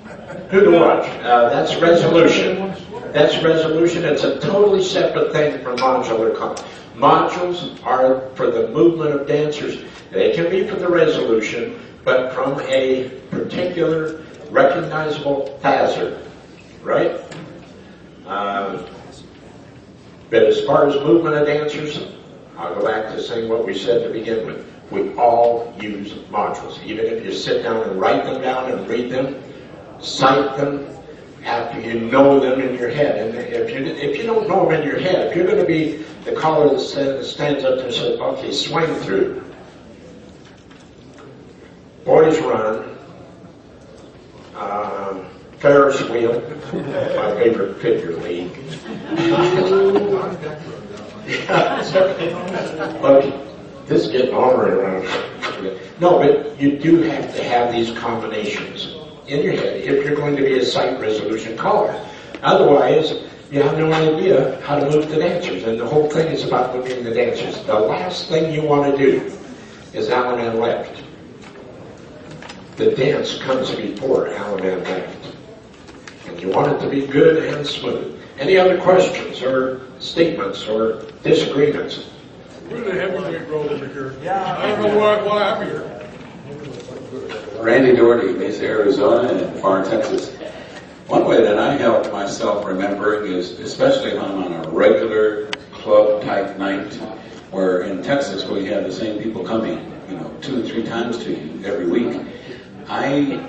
Who to watch. That's resolution. That's resolution. It's a totally separate thing from modular call. Modules are for the movement of dancers. They can be for the resolution, but from a particular recognizable hazard, right? But as far as movement of dancers, I'll go back to saying what we said to begin with. We all use modules. Even if you sit down and write them down and read them, cite them after you know them in your head. And if you don't know them in your head, if you're going to be the caller that stands up there and says, okay, swing through. Boys run. Ferris wheel, my favorite figure league. But this is getting on right around. No, but you do have to have these combinations in your head if you're going to be a sight resolution caller. Otherwise, you have no idea how to move the dancers, and the whole thing is about moving the dancers. The last thing you want to do is Allen and left. The dance comes before Allen and left. And you want it to be good and smooth. Any other questions or statements or disagreements? We're the heavyweight role over here. Yeah. I don't know why I'm here. Randy Doherty, Mesa, Arizona, and Far, Texas. One way that I help myself remembering is, especially when I'm on a regular club-type night, where in Texas we have the same people coming, 2 and 3 times to you every week, I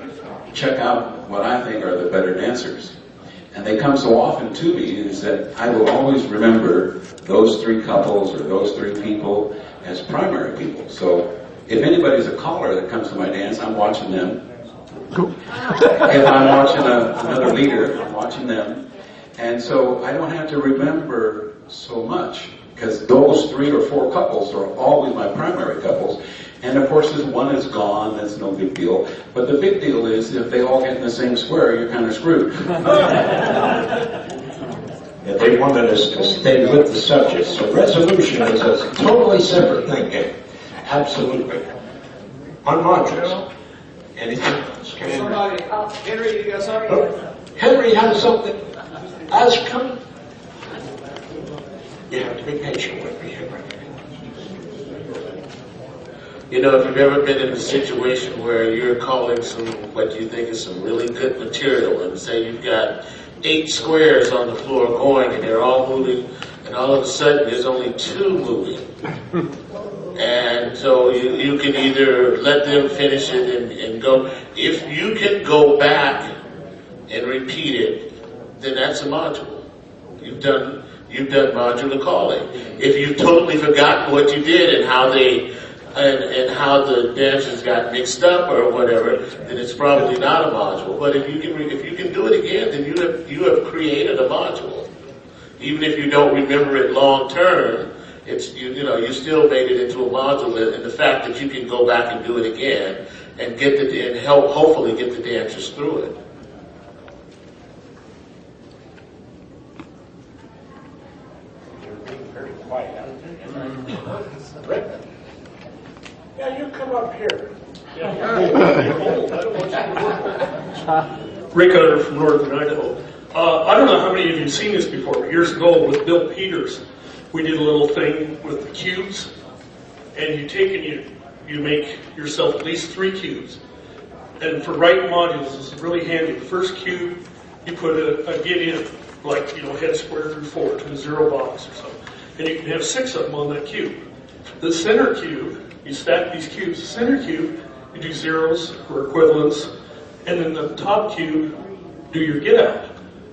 check out what I think are the better dancers. And they come so often to me is that I will always remember those 3 couples or those 3 people as primary people. So if anybody's a caller that comes to my dance, I'm watching them. If I'm watching another leader, I'm watching them. And so I don't have to remember so much, because those 3 or 4 couples are always my primary couples. And of course, if one is gone, that's no big deal. But the big deal is if they all get in the same square, you're kind of screwed. Yeah, they wanted us to stay with the subject. So resolution is a totally separate thing. Absolutely. On modules. Anything else? Somebody, Henry, you got something? Oh, Henry has something. Ask him. You have to be patient with me, Henry. If you've ever been in a situation where you're calling what you think is some really good material, and say you've got 8 squares on the floor going, and they're all moving, and all of a sudden there's only 2 moving. And so you can either let them finish it and go. If you can go back and repeat it, then that's a module. You've done modular calling. If you've totally forgotten what you did and how how the dancers got mixed up or whatever, then it's probably not a module. But if you can do it again, then you have created a module. Even if you don't remember it long term, it's you still made it into a module. And the fact that you can go back and do it again and hopefully get the dancers through it. You're being very quiet. Yeah, you come up here. Rick Utter from Northern Idaho. I don't know how many of you have seen this before, but years ago with Bill Peters, we did a little thing with the cubes, and you take and you make yourself at least 3 cubes. And for right modules, this is really handy. The first cube, you put a get in, like, head square through 4 to a 0 box or something. And you can have 6 of them on that cube. The center cube, you stack these cubes. The center cube, you do zeros or equivalents, and then the top cube, do your get out.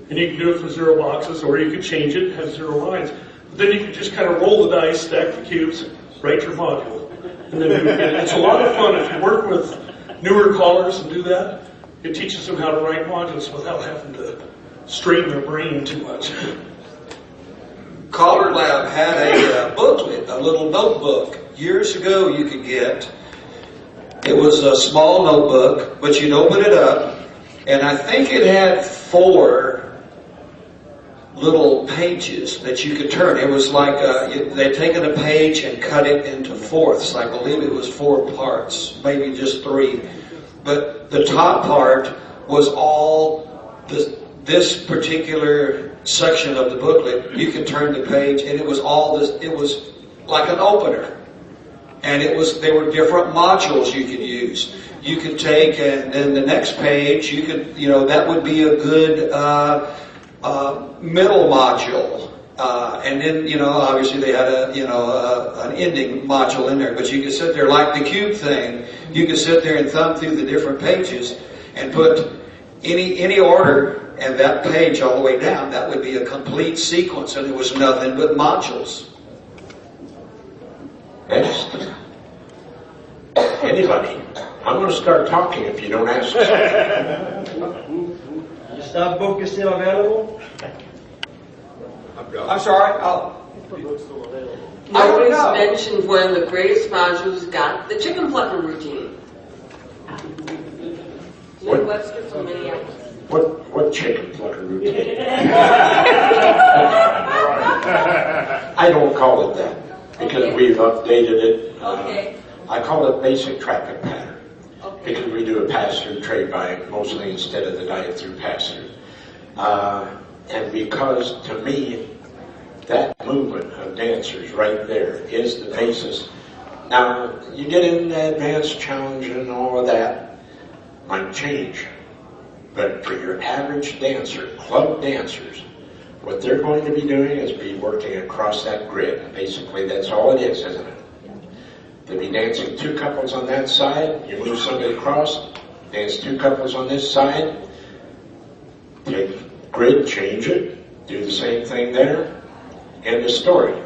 And you can do it for 0 boxes, or you can change it, have 0 lines. But then you can just kind of roll the dice, stack the cubes, write your module. And then it's a lot of fun if you work with newer callers and do that. It teaches them how to write modules without having to strain their brain too much. CALLERLAB had a booklet, a little notebook. Years ago you could get. It was a small notebook, but you'd open it up, and I think it had 4 little pages that you could turn. It was like they'd taken a page and cut it into 4ths. I believe it was 4 parts, maybe just 3. But the top part was all this particular section of the booklet. You could turn the page, and it was all this. It was like an opener, and they were different modules you could use. You could take, and then the next page, you could, that would be a good middle module. And then, obviously they had an ending module in there, but you could sit there like the cube thing. You could sit there and thumb through the different pages and put any order and that page all the way down. That would be a complete sequence, and it was nothing but modules. Next. Anybody? I'm going to start talking if you don't ask. Your stop book is still available? I'm sorry. You always mentioned one of the greatest modules got the chicken plucker routine. Midwestern from Minneapolis. What chicken plucker routine? I don't call it that because we've updated it. Okay. I call it basic traffic pattern because we do a pass-through trade by mostly instead of the dive-through pass-through. And because to me, that movement of dancers right there is the basis. Now, you get into the advanced challenge and all of that. might change. But for your average dancer, club dancers, what they're going to be doing is be working across that grid. Basically, that's all it is, isn't it? They'll be dancing two couples on that side, you move somebody across, dance two couples on this side, take grid, change it, do the same thing there, end the story.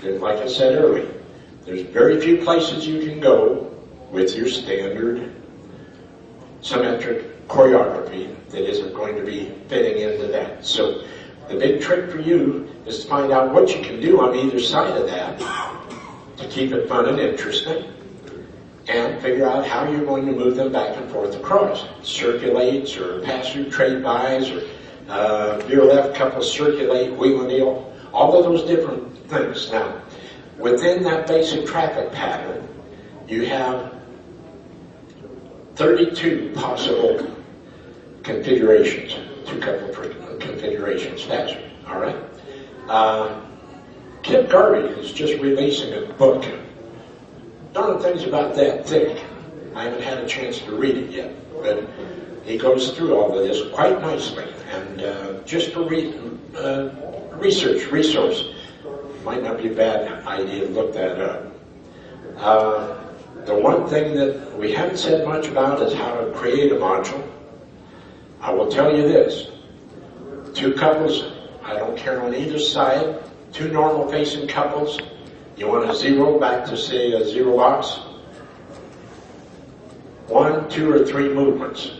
Like I said earlier, there's very few places you can go with your standard symmetric choreography that isn't going to be fitting into that. So the big trick for you is to find out what you can do on either side of that to keep it fun and interesting, and figure out how you're going to move them back and forth across. Circulates or pass-through trade-bys, or veer left, couple circulate, wheel and deal, all of those different things. Now, within that basic traffic pattern, you have 32 possible configurations, two couple configurations faster, all right? Kip Garvey is just releasing a book. Darn things about that thick. I haven't had a chance to read it yet, but he goes through all of this quite nicely. And just for resource, might not be a bad idea to look that up. The one thing that we haven't said much about is how to create a module. I will tell you this. Two couples, I don't care on either side, two normal facing couples, you want a zero back to say a zero box. 1, 2, or 3 movements.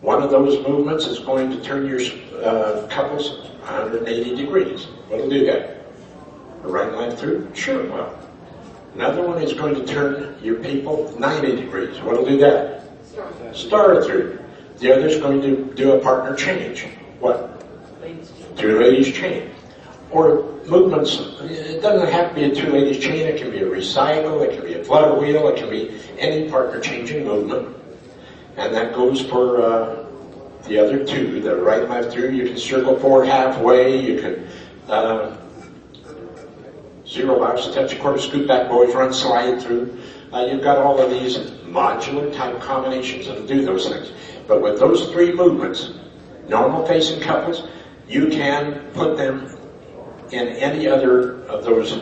One of those movements is going to turn your couples 180 degrees. What'll do that? A right and left through? Sure, well. Another one is going to turn your people 90 degrees. What'll do that? Star through. The other is going to do a partner change. What? Two ladies chain. Or movements, it doesn't have to be a two ladies chain, it can be a recycle, it can be a flutter wheel, it can be any partner changing movement. And that goes for the other two, the right and left through. You can circle forward halfway, you can zero box, touch a quarter, scoot back, boys run, slide through. You've got all of these modular type combinations that do those things. But with those 3 movements, normal facing couples, you can put them in any other of those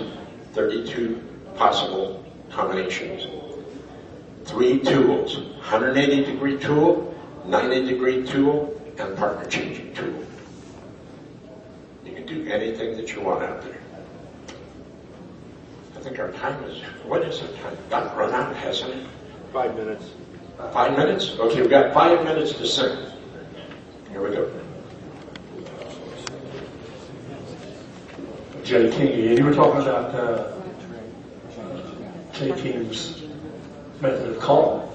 32 possible combinations. 3 tools, 180 degree tool, 90 degree tool, and partner changing tool. You can do anything that you want out there. I think our time is, what is it? Not run out, hasn't it? 5 minutes. 5 minutes? Okay, we've got 5 minutes to sing. Here we go. Jay King, and you were talking about Jay King's method of call.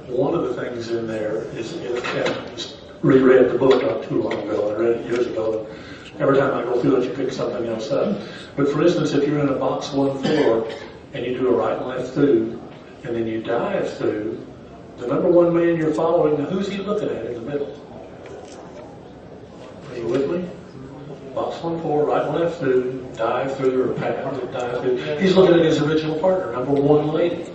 One of the things in there is, I just reread the book not too long ago, I read it years ago. Every time I go through it, you pick something else up. But for instance, if you're in a box 1-4 and you do a right and left through, and then you dive through, the number 1 man you're following, who's he looking at in the middle? Are you with me? Box 1-4, right and left through, dive through, or pass, dive through. He's looking at his original partner, number 1 lady.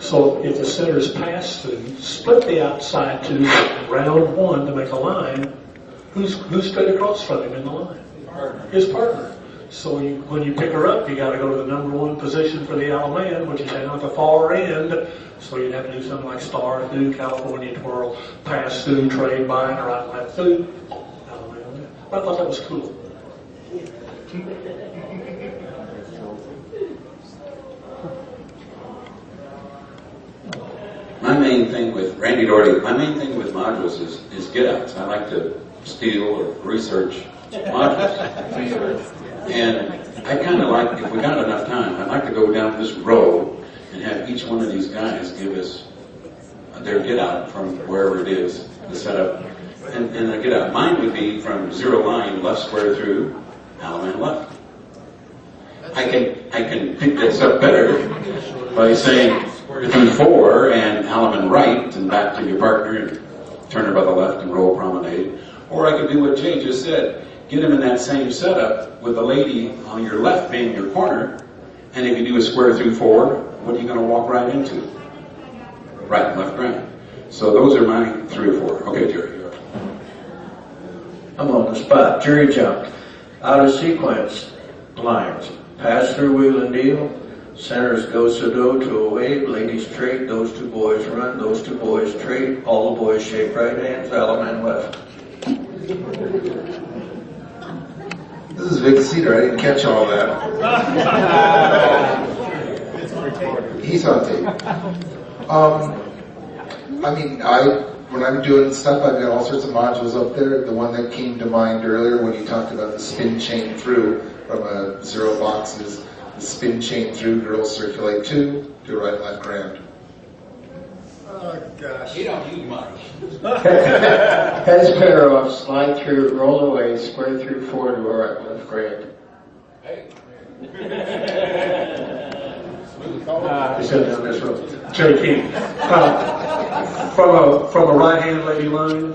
So if the center's pass through, split the outside to round 1 to make a line. Who's straight across from him in the line? His partner. So when you pick her up, you got to go to the number 1 position for the Alaman, which is down at the far end. So you'd have to do something like star through, California twirl, pass through, trade by, and right and left through. I thought that was cool. My main thing with Randy Doherty, my main thing with modules is get-outs. I like to steal or research modules. And I kind of like, if we got enough time, I'd like to go down this row and have each one of these guys give us their get-out from wherever it is, the setup, and a get-out. Mine would be from zero line, left square through, Alaman left. I can pick this up better by saying through 4 and Alaman right and back to your partner and turn her by the left and roll promenade. Or I could do what Jay just said, get him in that same setup with the lady on your left being your corner, and if you do a square through 4, what are you going to walk right into? Right and left right. So those are my 3 or 4. Okay, Jerry. I'm on the spot. Jury jump. Out of sequence lines. Pass through wheel and deal. Centers go do to a wave. Ladies trade. Those 2 boys run. Those 2 boys trade. All the boys shake right hands. Alaman left. This is Vic Cedar. I didn't catch all that. He's on tape. I mean, when I'm doing stuff, I've got all sorts of modules up there. The one that came to mind earlier when you talked about the spin chain through from a 0 boxes, the spin chain through, girls circulate 2, do right, left, grand. Oh, gosh. You don't use much. Heads pair off, slide through, roll away, square through 4 to a right, left, grand. He said down this road. Jerry King. From a right-hand lady line,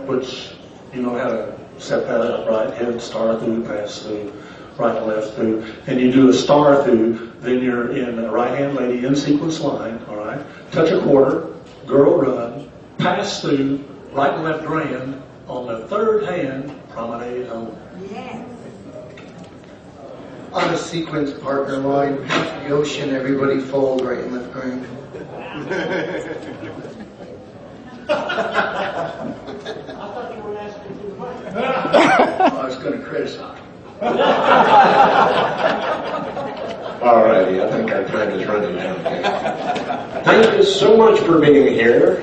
which you know how to set that up, right? Head, star through, pass through, right and left through. And you do a star through, then you're in a right-hand lady in sequence line, all right? Touch a quarter, girl run, pass through, right and left grand, on the 3rd hand, promenade home. Yes. On a sequence partner line, half the ocean, everybody fold, right and left grand. I was going to criticize. All righty, I think our time is running down. Thank you so much for being here.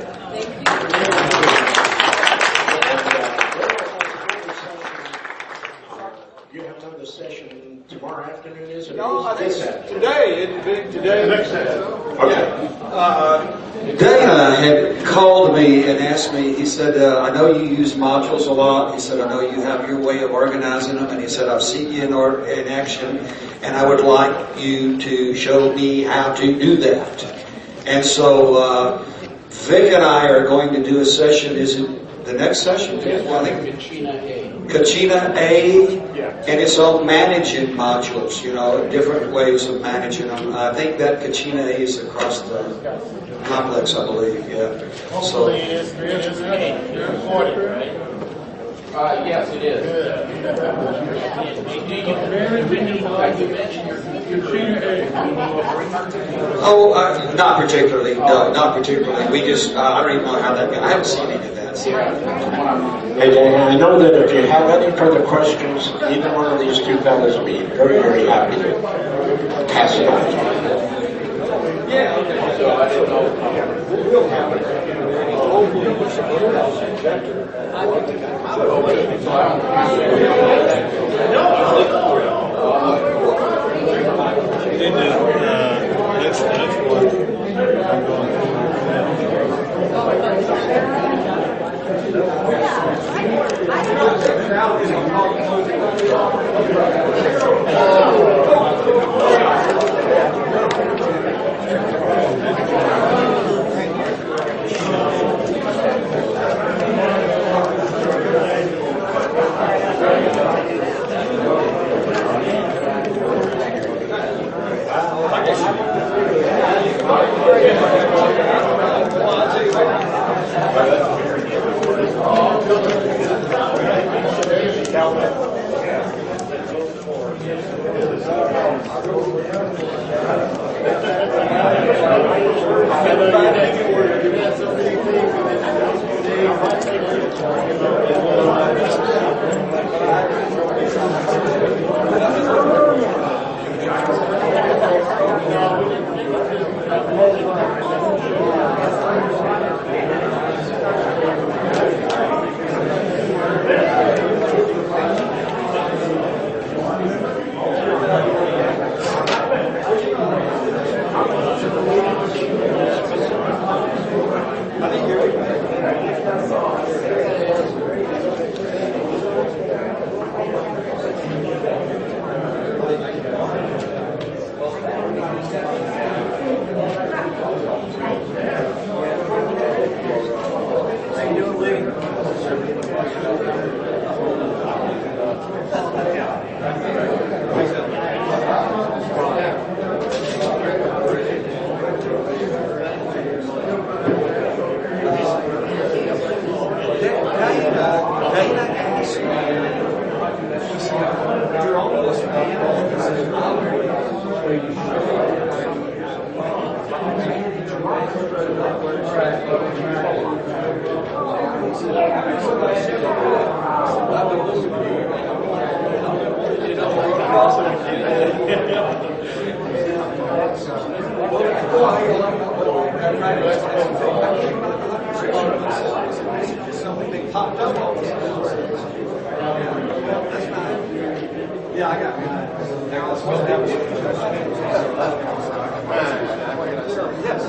You have another session tomorrow afternoon, is it? No, I think This today. Next Okay. Dana had called me and asked me, he said, I know you use modules a lot. He said, I know you have your way of organizing them. And he said, I've seen you in action, and I would like you to show me how to do that. And so Vic and I are going to do a session. Is it the next session? Well, I think Kachina A, and it's all managing modules, you know, different ways of managing them. I think that Kachina A is across the complex, I believe, yeah. So, Yes, it is. oh, not particularly, no, not particularly. We just, I don't even know how that got, I haven't seen any of that. Hey, Dan, I know that if you have any further questions, either one of these 2 fellows will be very, very happy to pass it on to you. So I didn't know. Thank you. Yeah, I got mine. Yes.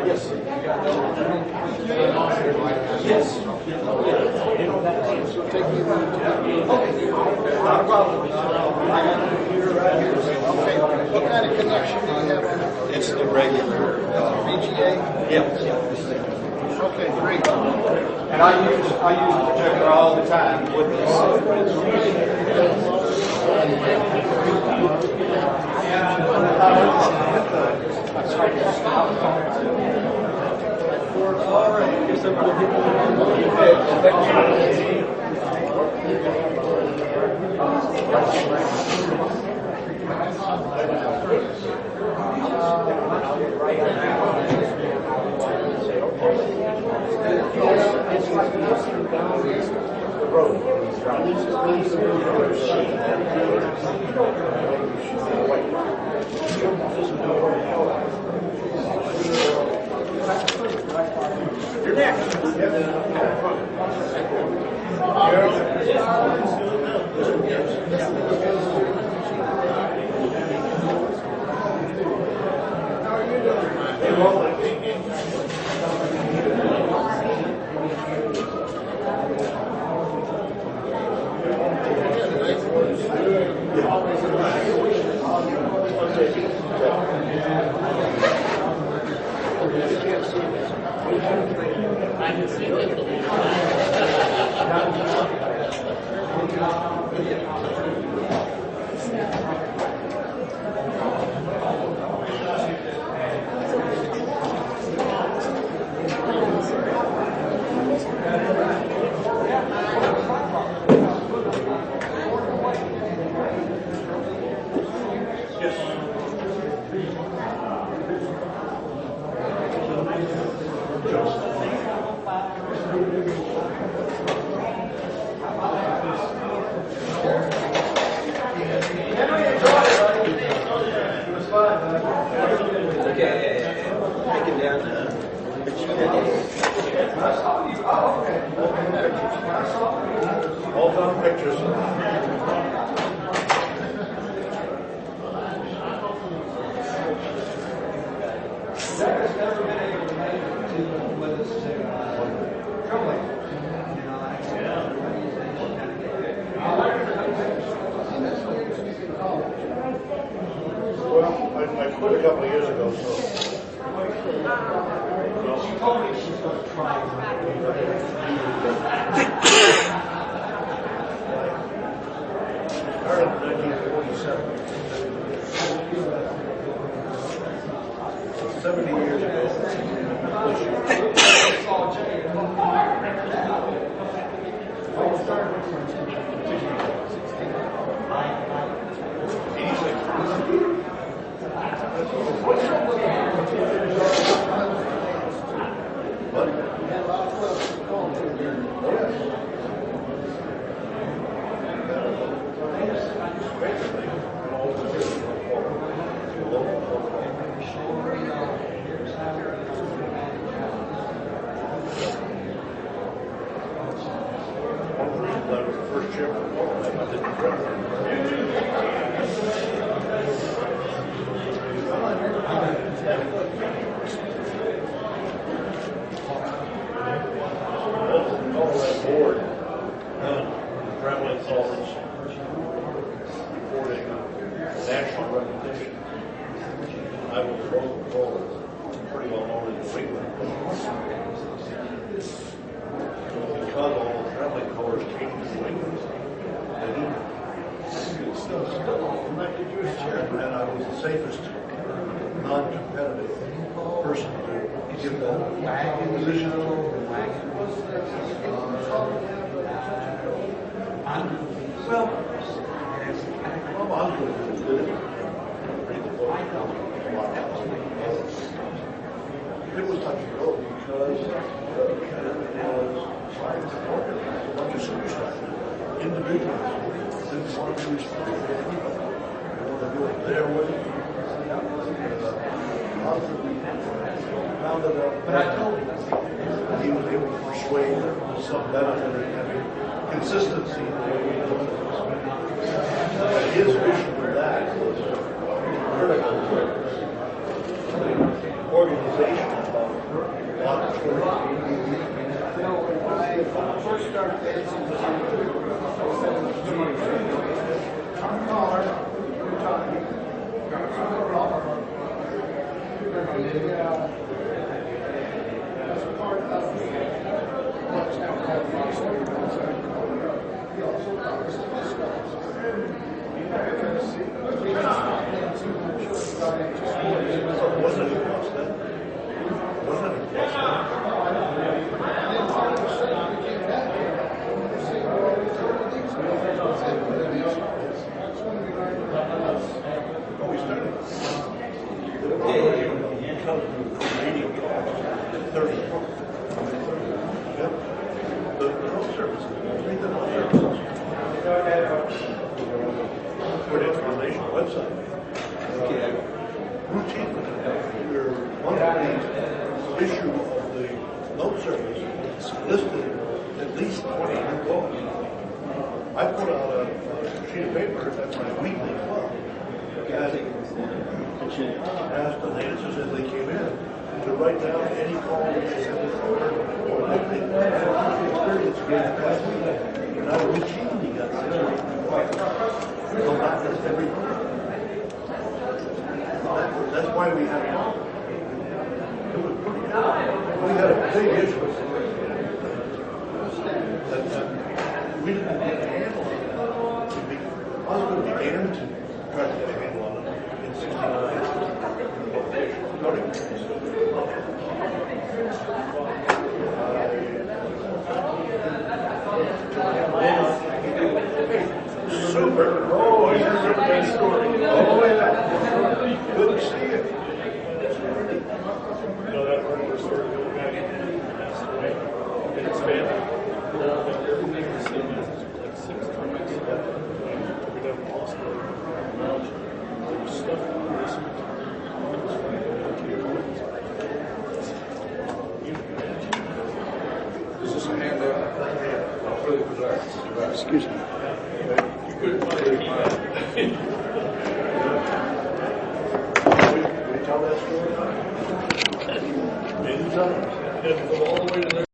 Yes. Yes. Not a problem. I got a computer right here. Okay. What kind of connection do you have? It's the regular VGA? Yeah. Okay, great. And I use the projector all the time with this. All right. You're next. How are you doing? I quit a couple of years ago, so. She told me she's going to try. Started in 1947. 70 years ago. Well, I'm going to do it. It was touch and go because it was a bunch of superstars, individuals, didn't want to be responsible for anybody. They want to do it their way. But I told him he was able to persuade some benefit in having consistency in the way we do it. His vision for that was critical organization of a lot of churches. When I first started dancing with Tom Collar, we're talking. As part of what's now called he also covers the Lipscombs. Wasn't it across that? Wasn't it across Oh, we started. The health services, the health services, for the information website, routinely, one of the issue of the note service is listed at least 20 new quotes. I put out a sheet of paper at my weekly club and asked the dancers as they came in to write down any call that they said or that they had experience getting past me. And I routinely got come back every month. That's why we had a big issue that we didn't get a handle on it. Husband began to try to get a handle on it in 69. Super. Oh, here's a great story. Oh, yeah. Good to see you. You know that particular story going back in its family? Everything was like 6 times. We never lost it. There was stuff in the basement. Is this a handout? I'll put it for that. Excuse me. You couldn't find it. We tell that story? Anytime. And go all the way to there.